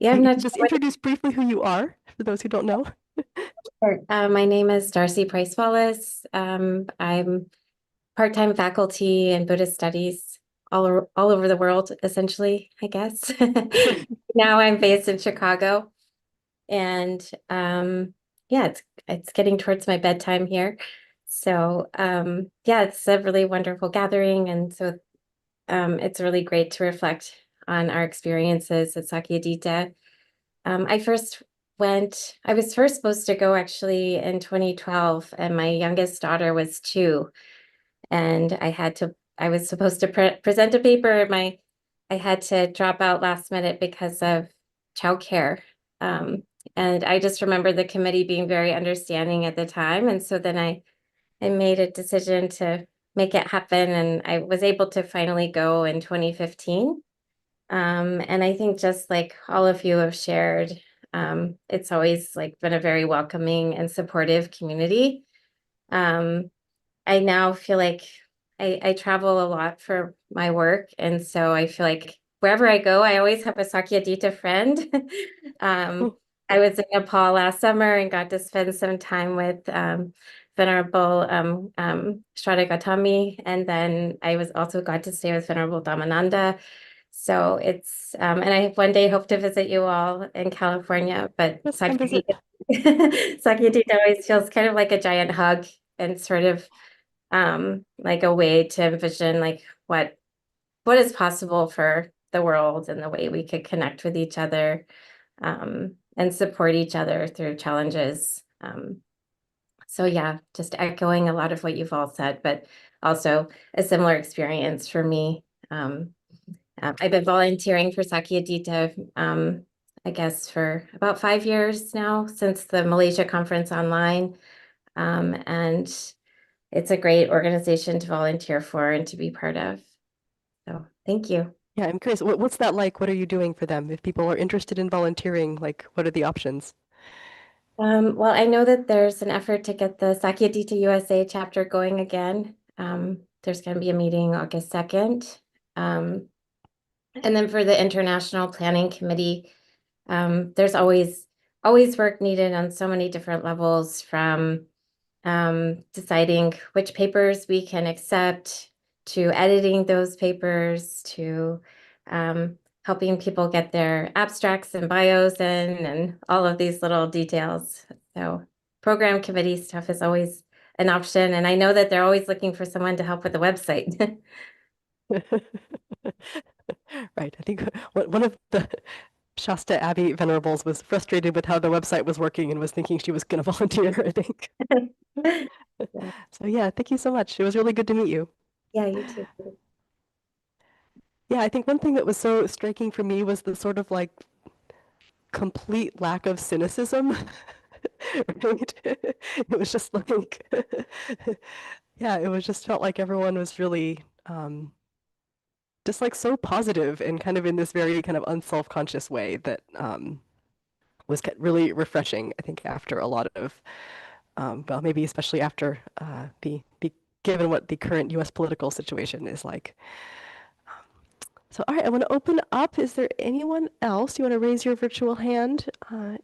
Yeah, I'm not just sure introduce briefly who you are for those who don't know. Sure. My name is Darcy Price Wallace. I'm part-time faculty in Buddhist studies all over the world, essentially, I guess. Now I'm based in Chicago, and yeah, it's getting towards my bedtime here. So yeah, it's a really wonderful gathering, and so it's really great to reflect on our experiences at Sakyadhita. I was first supposed to go actually in 2012, and my youngest daughter was 2, and I was supposed to present a paper, and I had to drop out last minute because of childcare. And I just remember the committee being very understanding at the time, and so then I made a decision to make it happen, and I was able to finally go in 2015. And I think just like all of you have shared, it's always like been a very welcoming and supportive community. I now feel like I travel a lot for my work, and so I feel like wherever I go, I always have a Sakyadhita friend. I was in Nepal last summer and got to spend some time with Venerable Shraddha Gautami, and then I was also got to stay with Venerable Dhammananda. So it's and I one day hope to visit you all in California, but Sakyadhita always feels kind of like a giant hug, and sort of like a way to envision like what is possible for the world, and the way we could connect with each other and support each other through challenges. So yeah, just echoing a lot of what you've all said, but also a similar experience for me. I've been volunteering for Sakyadhita I guess, for about 5 years now since the Malaysia conference online. And it's a great organization to volunteer for and to be part of. So thank you. Yeah, I'm curious, what's that like? What are you doing for them? If people are interested in volunteering, like, what are the options? Well, I know that there's an effort to get the Sakyadhita USA chapter going again. There's going to be a meeting August 2nd. And then for the International Planning Committee, there's always work needed on so many different levels, from deciding which papers we can accept, to editing those papers, to helping people get their abstracts and bios in, and all of these little details. So program committee stuff is always an option. And I know that they're always looking for someone to help with the website. Right. I think one of the Shasta Abbey Venerables was frustrated with how the website was working and was thinking she was going to volunteer, I think. So yeah, thank you so much. It was really good to meet you. Yeah, you too. Yeah, I think one thing that was so striking for me was the sort of like complete lack of cynicism. Right? It was just like, yeah, it was just felt like everyone was really just like so positive and kind of in this very kind of unself-conscious way that was really refreshing, I think, after a lot of, well, maybe especially after the given what the current U.S. political situation is like. So, all right, I want to open up. Is there anyone else? You want to raise your virtual hand?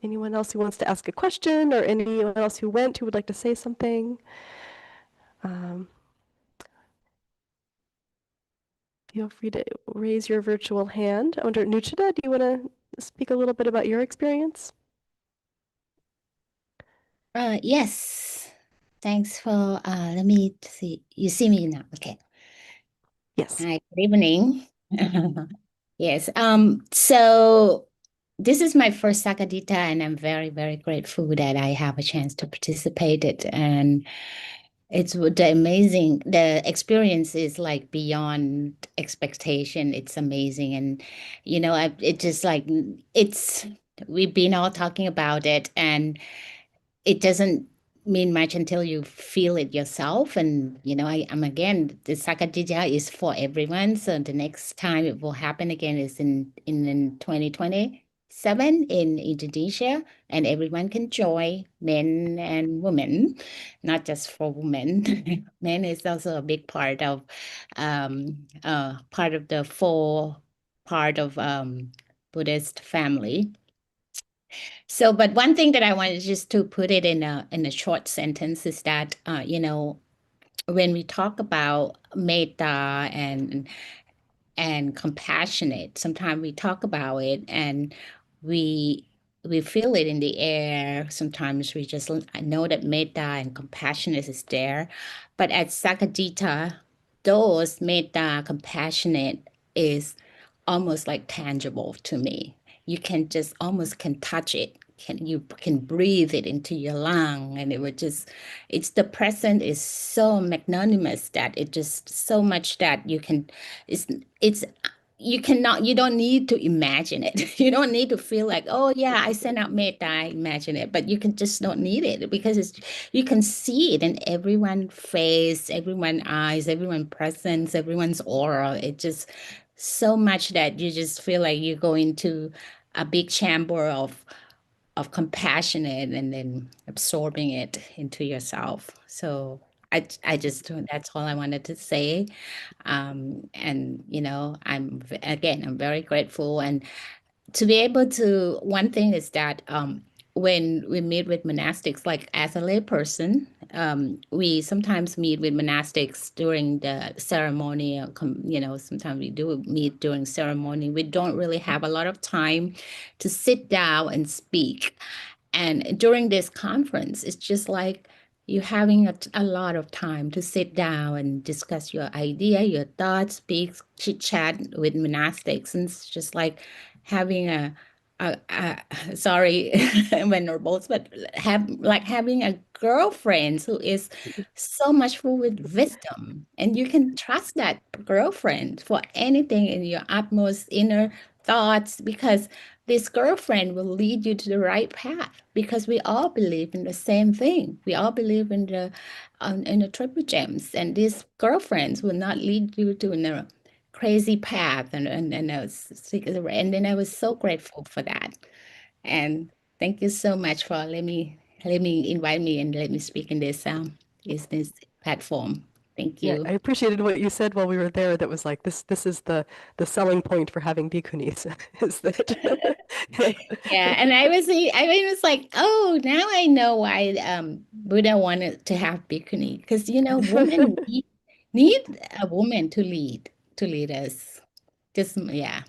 Anyone else who wants to ask a question, or anyone else who went who would like to say something? Feel free to raise your virtual hand. I wonder, Nuchida, do you want to speak a little bit about your experience? Yes. Thanks for let me see. You see me now. Okay. Yes. Hi, good evening. Yes. So this is my first Sakyadhita, and I'm very, very grateful that I have a chance to participate it. And it's the experience is like beyond expectation. It's amazing. And it just like we've been all talking about it, and it doesn't mean much until you feel it yourself. And I'm again, the Sakyadhita is for everyone. So the next time it will happen again is in 2027 in Indonesia, and everyone can join, men and women, not just for women. Men is also a big part of the four part of Buddhist family. So, but one thing that I wanted just to put it in a short sentence is that, when we talk about metta and compassionate, sometimes we talk about it and we feel it in the air. Sometimes we just know that metta and compassionate is there. But at Sakyadhita, those metta, compassionate is almost like tangible to me. You can just almost can touch it. You can breathe it into your lung, and it's the present is so magnanimous that it just so much that you don't need to imagine it. You don't need to feel like, oh yeah, I send out metta, I imagine it, but you can just don't need it because you can see it in everyone's face, everyone's eyes, everyone's presence, everyone's aura. It just so much that you just feel like you go into a big chamber of compassionate and then absorbing it into yourself. So I just that's all I wanted to say. And I'm very grateful, and to be able to, one thing is that when we meet with monastics, like as a layperson, we sometimes meet with monastics during the ceremony. Sometimes we do meet during ceremony. We don't really have a lot of time to sit down and speak. And during this conference, it's just like you're having a lot of time to sit down and discuss your idea, your thoughts, speak, chit chat with monastics. And it's just like having sorry, venerables, but having a girlfriend who is so much full with wisdom, and you can trust that girlfriend for anything in your utmost inner thoughts, because this girlfriend will lead you to the right path, because we all believe in the same thing. We all believe in the triple gems, and these girlfriends will not lead you to a crazy path. And then I was so grateful for that. And thank you so much for letting me invite me and let me speak in this platform. Thank Yeah, you. I appreciated what you said while we were there. That was like this is the selling point for having bhikkhunis is that Yeah, and I was like, oh, now I know why Buddha wanted to have bhikkhuni, because women need a woman to lead us. Just yeah.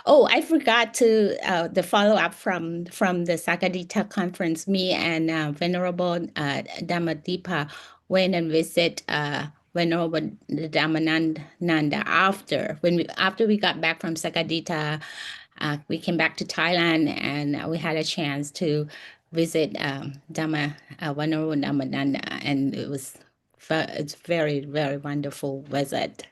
Oh, I forgot to the follow-up from the Sakyadhita Conference. Me and Venerable Dhammadhipa went and visit Venerable Dhammananda after we got back from Sakyadhita. We came back to Thailand, and we had a chance to visit Venerable Dhammananda, and it's very, very wonderful visit.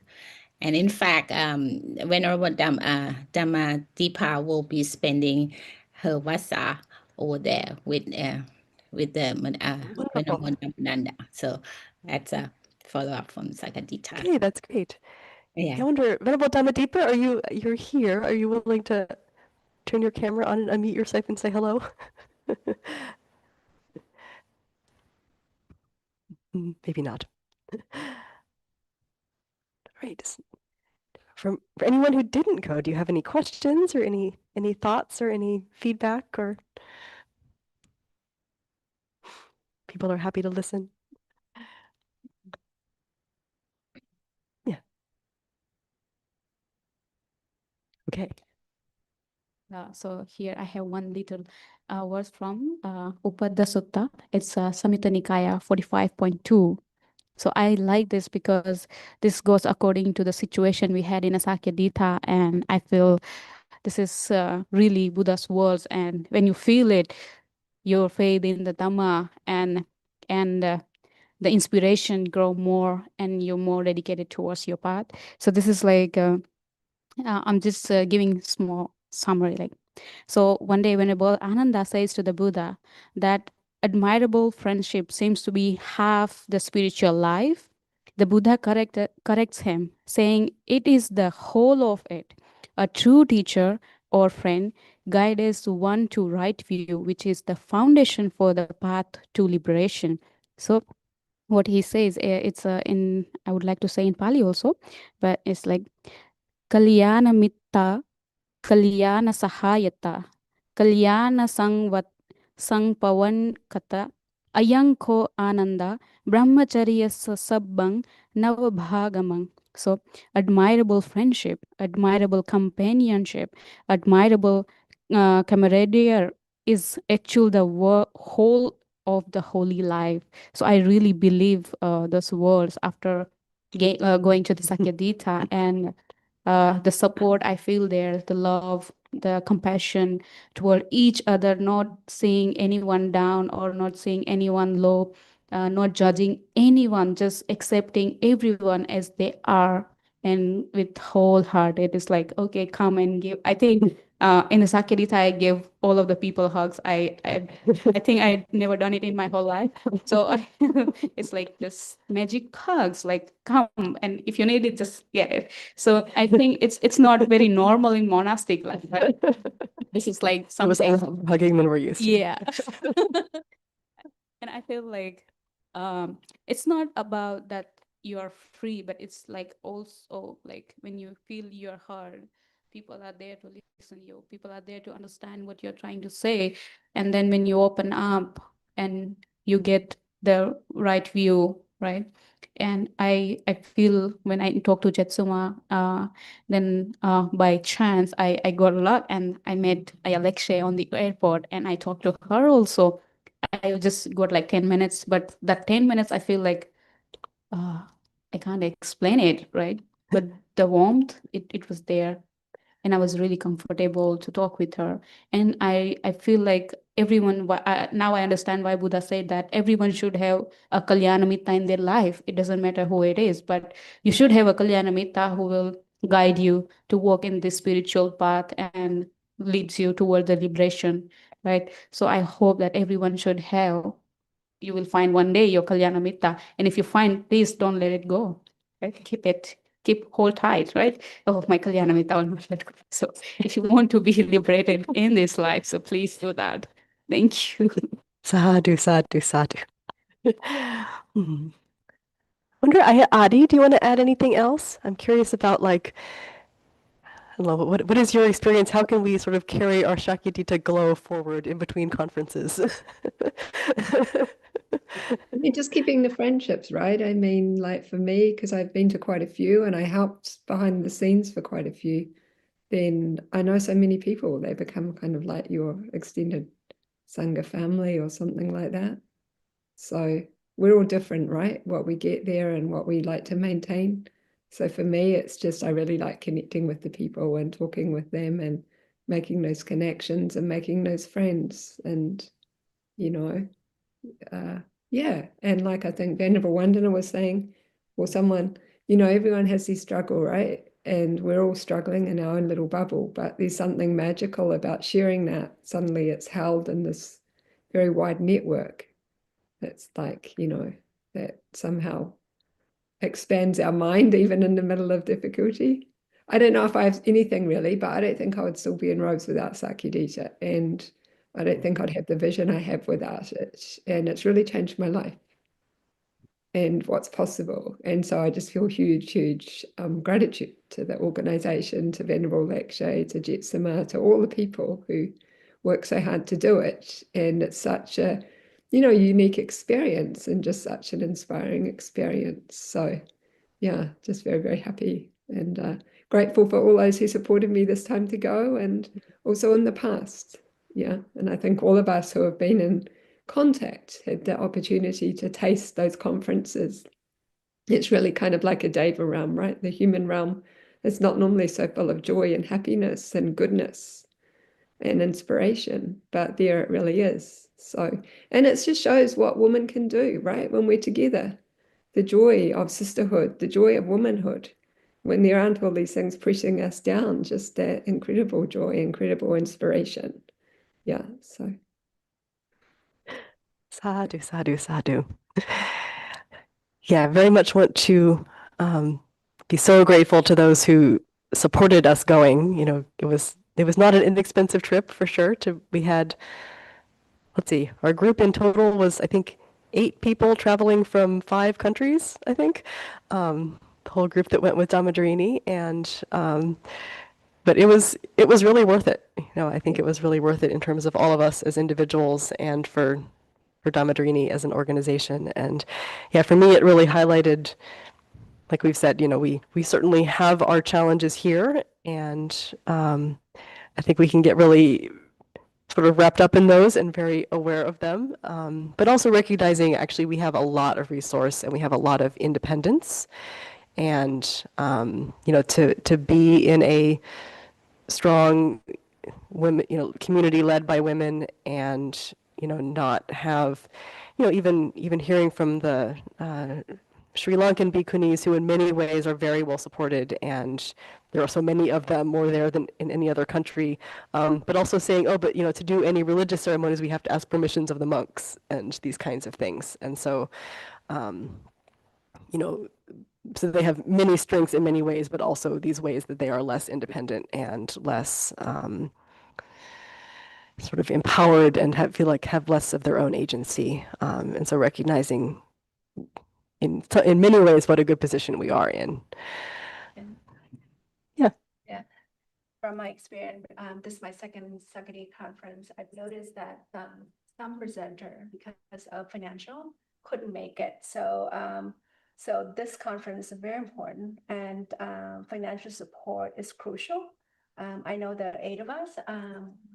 And in fact, Venerable Dhammadhipa will be spending her vasa over there with the Venerable Dhammananda. So that's a follow-up from Sakyadhita. Okay, that's great. Yeah. I wonder, Venerable Dhammadhipa, you're here? Are you willing to turn your camera on and unmute yourself and say hello? Maybe not. Right. For anyone who didn't go, do you have any questions or any thoughts or any feedback, or people are happy to listen? Yeah. Okay. So here I have one little verse from Upadda Sutta. It's Samyutta Nikaya 45.2. So I like this because this goes according to the situation we had in a Sakyadhita, and I feel this is really Buddha's words. And when you feel it, your faith in the Dhamma and the inspiration grow more, and you're more dedicated towards your path. So this is like I'm just giving small summary. Like, so one day, Venerable Ananda says to the Buddha that admirable friendship seems to be half the spiritual life. The Buddha corrects him, saying it is the whole of it. A true teacher or friend guides one to right view, which is the foundation for the path to liberation. So what he says, it's in, I would like to say in Pali also, but it's like Kalyana Mitta, Kalyana Sahayata, Kalyana Sangpavan Kata, Ayanko Ananda, Brahmacharya Sabbang, Navabhagamang. So, admirable friendship, admirable companionship, admirable camaraderie is actually the whole of the holy life. So, I really believe those words after going to the Sakyadhita, and the support I feel there, the love, the compassion toward each other, not seeing anyone down or not seeing anyone low, not judging anyone, just accepting everyone as they are, and with whole heart. It is like, okay, come and give. I think in the Sakyadhita, I gave all of the people hugs. I think I'd never done it in my whole life. So it's like just magic hugs, like come, and if you need it, just get it. So I think it's not very normal in monastic life. Right? This is like something. It was all hugging than we're used to. Yeah. And I feel like it's not about that you are free, but it's like also like when you feel you're heard, people are there to listen to you, people are there to understand what you're trying to say. And then when you open up and you get the right view, right? And I feel when I talk to Jetsuma, then by chance I got a lot, and I met Ayalekshe on the airport, and I talked to her also. I just got like 10 minutes, but that 10 minutes I feel like I can't explain it, right? But the warmth, it was there, and I was really comfortable to talk with her. And I feel like everyone, now I understand why Buddha said that everyone should have a Kalyana Mitta in their life. It doesn't matter who it is, but you should have a Kalyana Mitta who will guide you to walk in this spiritual path and leads you toward the liberation, right? So I hope that everyone should have, you will find one day your Kalyana Mitta. And if you find, please don't let it go, right? Hold tight, right? Oh, my Kalyana Mitta will not let go. So if you want to be liberated in this life, so please do that. Thank you. Sadhu, sadhu, sadhu. Wonder, Adi, do you want to add anything else? I'm curious about like, I don't know, what is your experience? How can we sort of carry our Sakyadhita glow forward in between conferences? I mean, just keeping the friendships, right? I mean, like for me, because I've been to quite a few and I helped behind the scenes for quite a few, then I know so many people, they become kind of like your extended Sangha family or something like that. So we're all different, right? What we get there and what we like to maintain. So for me, it's just, I really like connecting with the people and talking with them and making those connections and making those friends. And, you know, yeah. And like I think Venerable Vandana was saying, or someone, you know, everyone has this struggle, right? And we're all struggling in our own little bubble, but there's something magical about sharing that. Suddenly it's held in this very wide network. It's like, you know, that somehow expands our mind even in the middle of difficulty. I don't know if I have anything really, but I don't think I would still be in robes without Sakyadhita. And I don't think I'd have the vision I have without it. And it's really changed my life and what's possible. And so I just feel huge gratitude to the organization, to Venerable Lakshay, to Jetsama, to all the people who work so hard to do it. And it's such a, you know, unique experience and just such an inspiring experience. So yeah, just very happy and grateful for all those who supported me this time to go and also in the past. Yeah, and I think all of us who have been in contact had the opportunity to taste those conferences. It's really kind of like a Deva realm, right? The human realm is not normally so full of joy and happiness and goodness and inspiration, but there it really is. So, and it just shows what women can do, right? When we're together, the joy of sisterhood, the joy of womanhood, when there aren't all these things pressing us down, just that incredible joy, incredible inspiration. Yeah, so. Sadhu, sadhu, sadhu. Yeah, very much want to be so grateful to those who supported us going. You know, it was not an inexpensive trip for sure. We had, let's see, our group in total was I think 8 people traveling from 5 countries. I think the whole group that went with Dhammadharini, and but it was really worth it. You know, I think it was really worth it in terms of all of us as individuals and for Dhammadharini as an organization. And yeah, for me, it really highlighted, like we've said, you know, we certainly have our challenges here, and I think we can get really sort of wrapped up in those and very aware of them, but also recognizing actually we have a lot of resource and we have a lot of independence, and you know, to be in a strong women, you know, community led by women, and you know, not have, you know, even hearing from the Sri Lankan bhikkhunis, who in many ways are very well supported, and there are so many of them, more there than in any other country, but also saying, oh, but you know, to do any religious ceremonies, we have to ask permissions of the monks and these kinds of things. And so, you know, so they have many strengths in many ways, but also these ways that they are less independent and less sort of empowered and feel like have less of their own agency. And so recognizing in many ways what a good position we are in. Yeah. Yeah. From my experience, this is my second Sakyadhita conference. I've noticed that some presenter, because of financial, couldn't make it. So so this conference is very important, and financial support is crucial. I know there are 8 of us.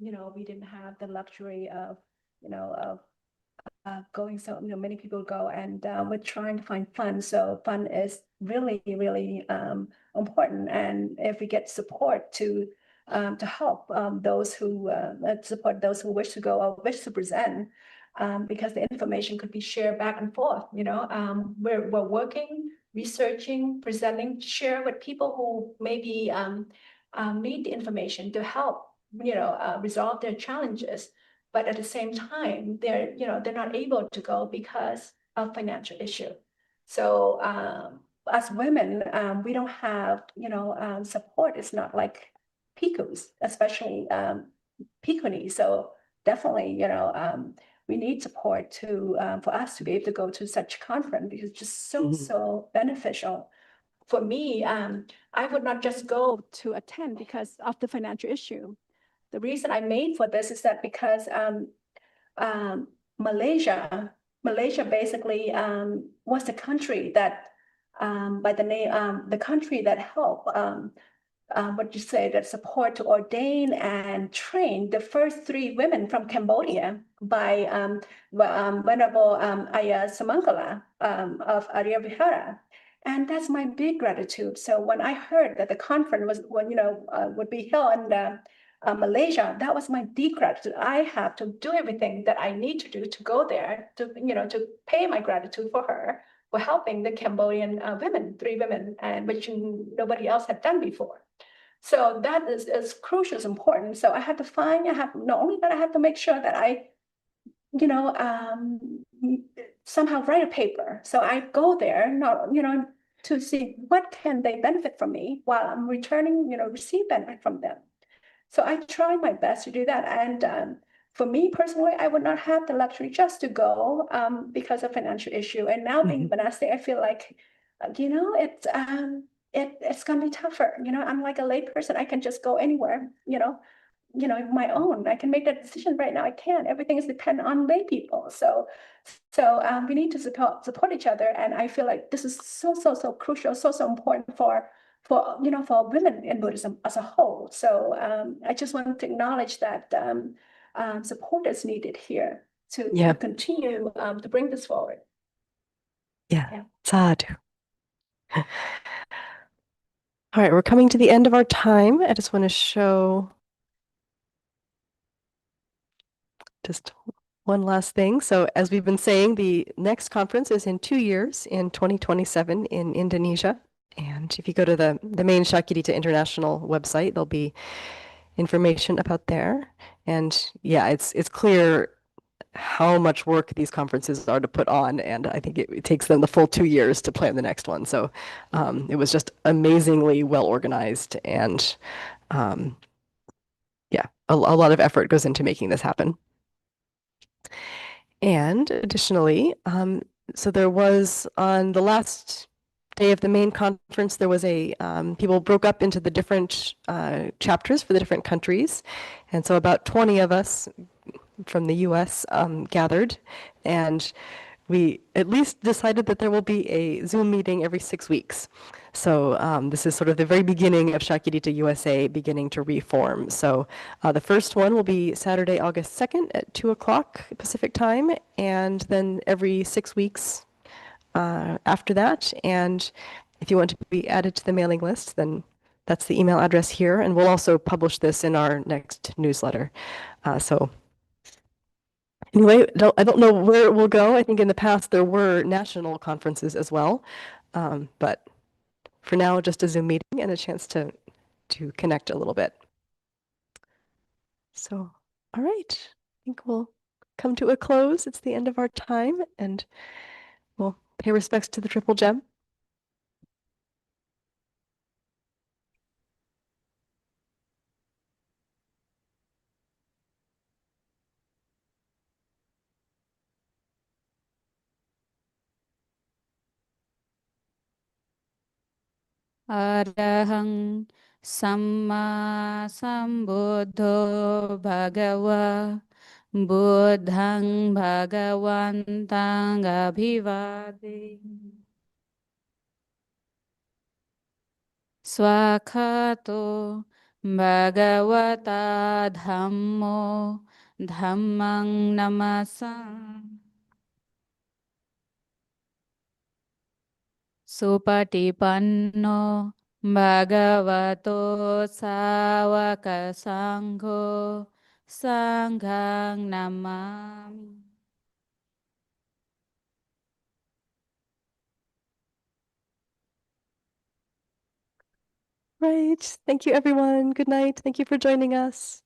You know, we didn't have the luxury of, you know, of going. So, you know, many people go, and we're trying to find funds. So fund is really important. And if we get support to help those who support those who wish to go or wish to present, because the information could be shared back and forth. You know, we're working, researching, presenting, share with people who maybe need the information to help resolve their challenges. But at the same time, they're not able to go because of financial issue. So as women, we don't have, support. It's not like PICUs, especially PICUNI. So definitely, we need support for us to be able to go to such conference because it's just so beneficial. For me, I would not just go to attend because of the financial issue. The reason I made for this is that because Malaysia basically was the country that by the name the country that helped what you say that support to ordain and train the first 3 women from Cambodia by Venerable Ayya Samangala of Arya Vihara. And that's my big gratitude. So when I heard that the conference would be held in Malaysia, that was my deep gratitude. I have to do everything that I need to do to go there to pay my gratitude for her for helping the Cambodian women, 3 women, and which nobody else had done before. So that is crucial, is important. So I had to not only that I have to make sure that I, somehow write a paper. So I go there, to see what can they benefit from me while I'm returning, receive benefit from them. So I try my best to do that. And for me personally, I would not have the luxury just to go because of financial issue. And now being monastic, I feel like, it's going to be tougher. I'm like a lay person. I can just go anywhere, my own. I can make that decision right now. I can't. Everything is dependent on lay people. So we need to support each other. And I feel like this is so crucial, so important for women in Buddhism as a whole. So I just want to acknowledge that support is needed here to continue to bring this forward. Yeah. Sadhu. All right, we're coming to the end of our time. I just want to show just one last thing. So as we've been saying, the next conference is in 2 years in 2027 in Indonesia. And if you go to the main Sakyadhita International website, there'll be information about there. And yeah, it's clear how much work these conferences are to put on, and I think it takes them the full 2 years to plan the next one. So it was just amazingly well organized, and yeah, a lot of effort goes into making this happen. And additionally, so there was on the last day of the main conference, there was people broke up into the different chapters for the different countries, and so about 20 of us from the US gathered, and we at least decided that there will be a Zoom meeting every 6 weeks. So this is sort of the very beginning of Sakyadhita USA beginning to reform. So the first one will be Saturday, August 2nd at 2 o'clock Pacific time, and then every 6 weeks after that. And if you want to be added to the mailing list, then that's the email address here, and we'll also publish this in our next newsletter. So anyway, I don't know where it will go. I think in the past there were national conferences as well, but for now, just a Zoom meeting and a chance to connect a little bit. So, all right, I think we'll come to a close. It's the end of our time, and we'll pay respects to the Triple Gem. Arahang Samma Sambuddho Bhagava Buddhang Bhagavantang Abhivade Swakato Bhagavata Dhammo Dhammang Namasam Supatipanno Bhagavato Sāvaka Sangho Sanghang Namami. Right. Thank you, everyone. Good night. Thank you for joining us.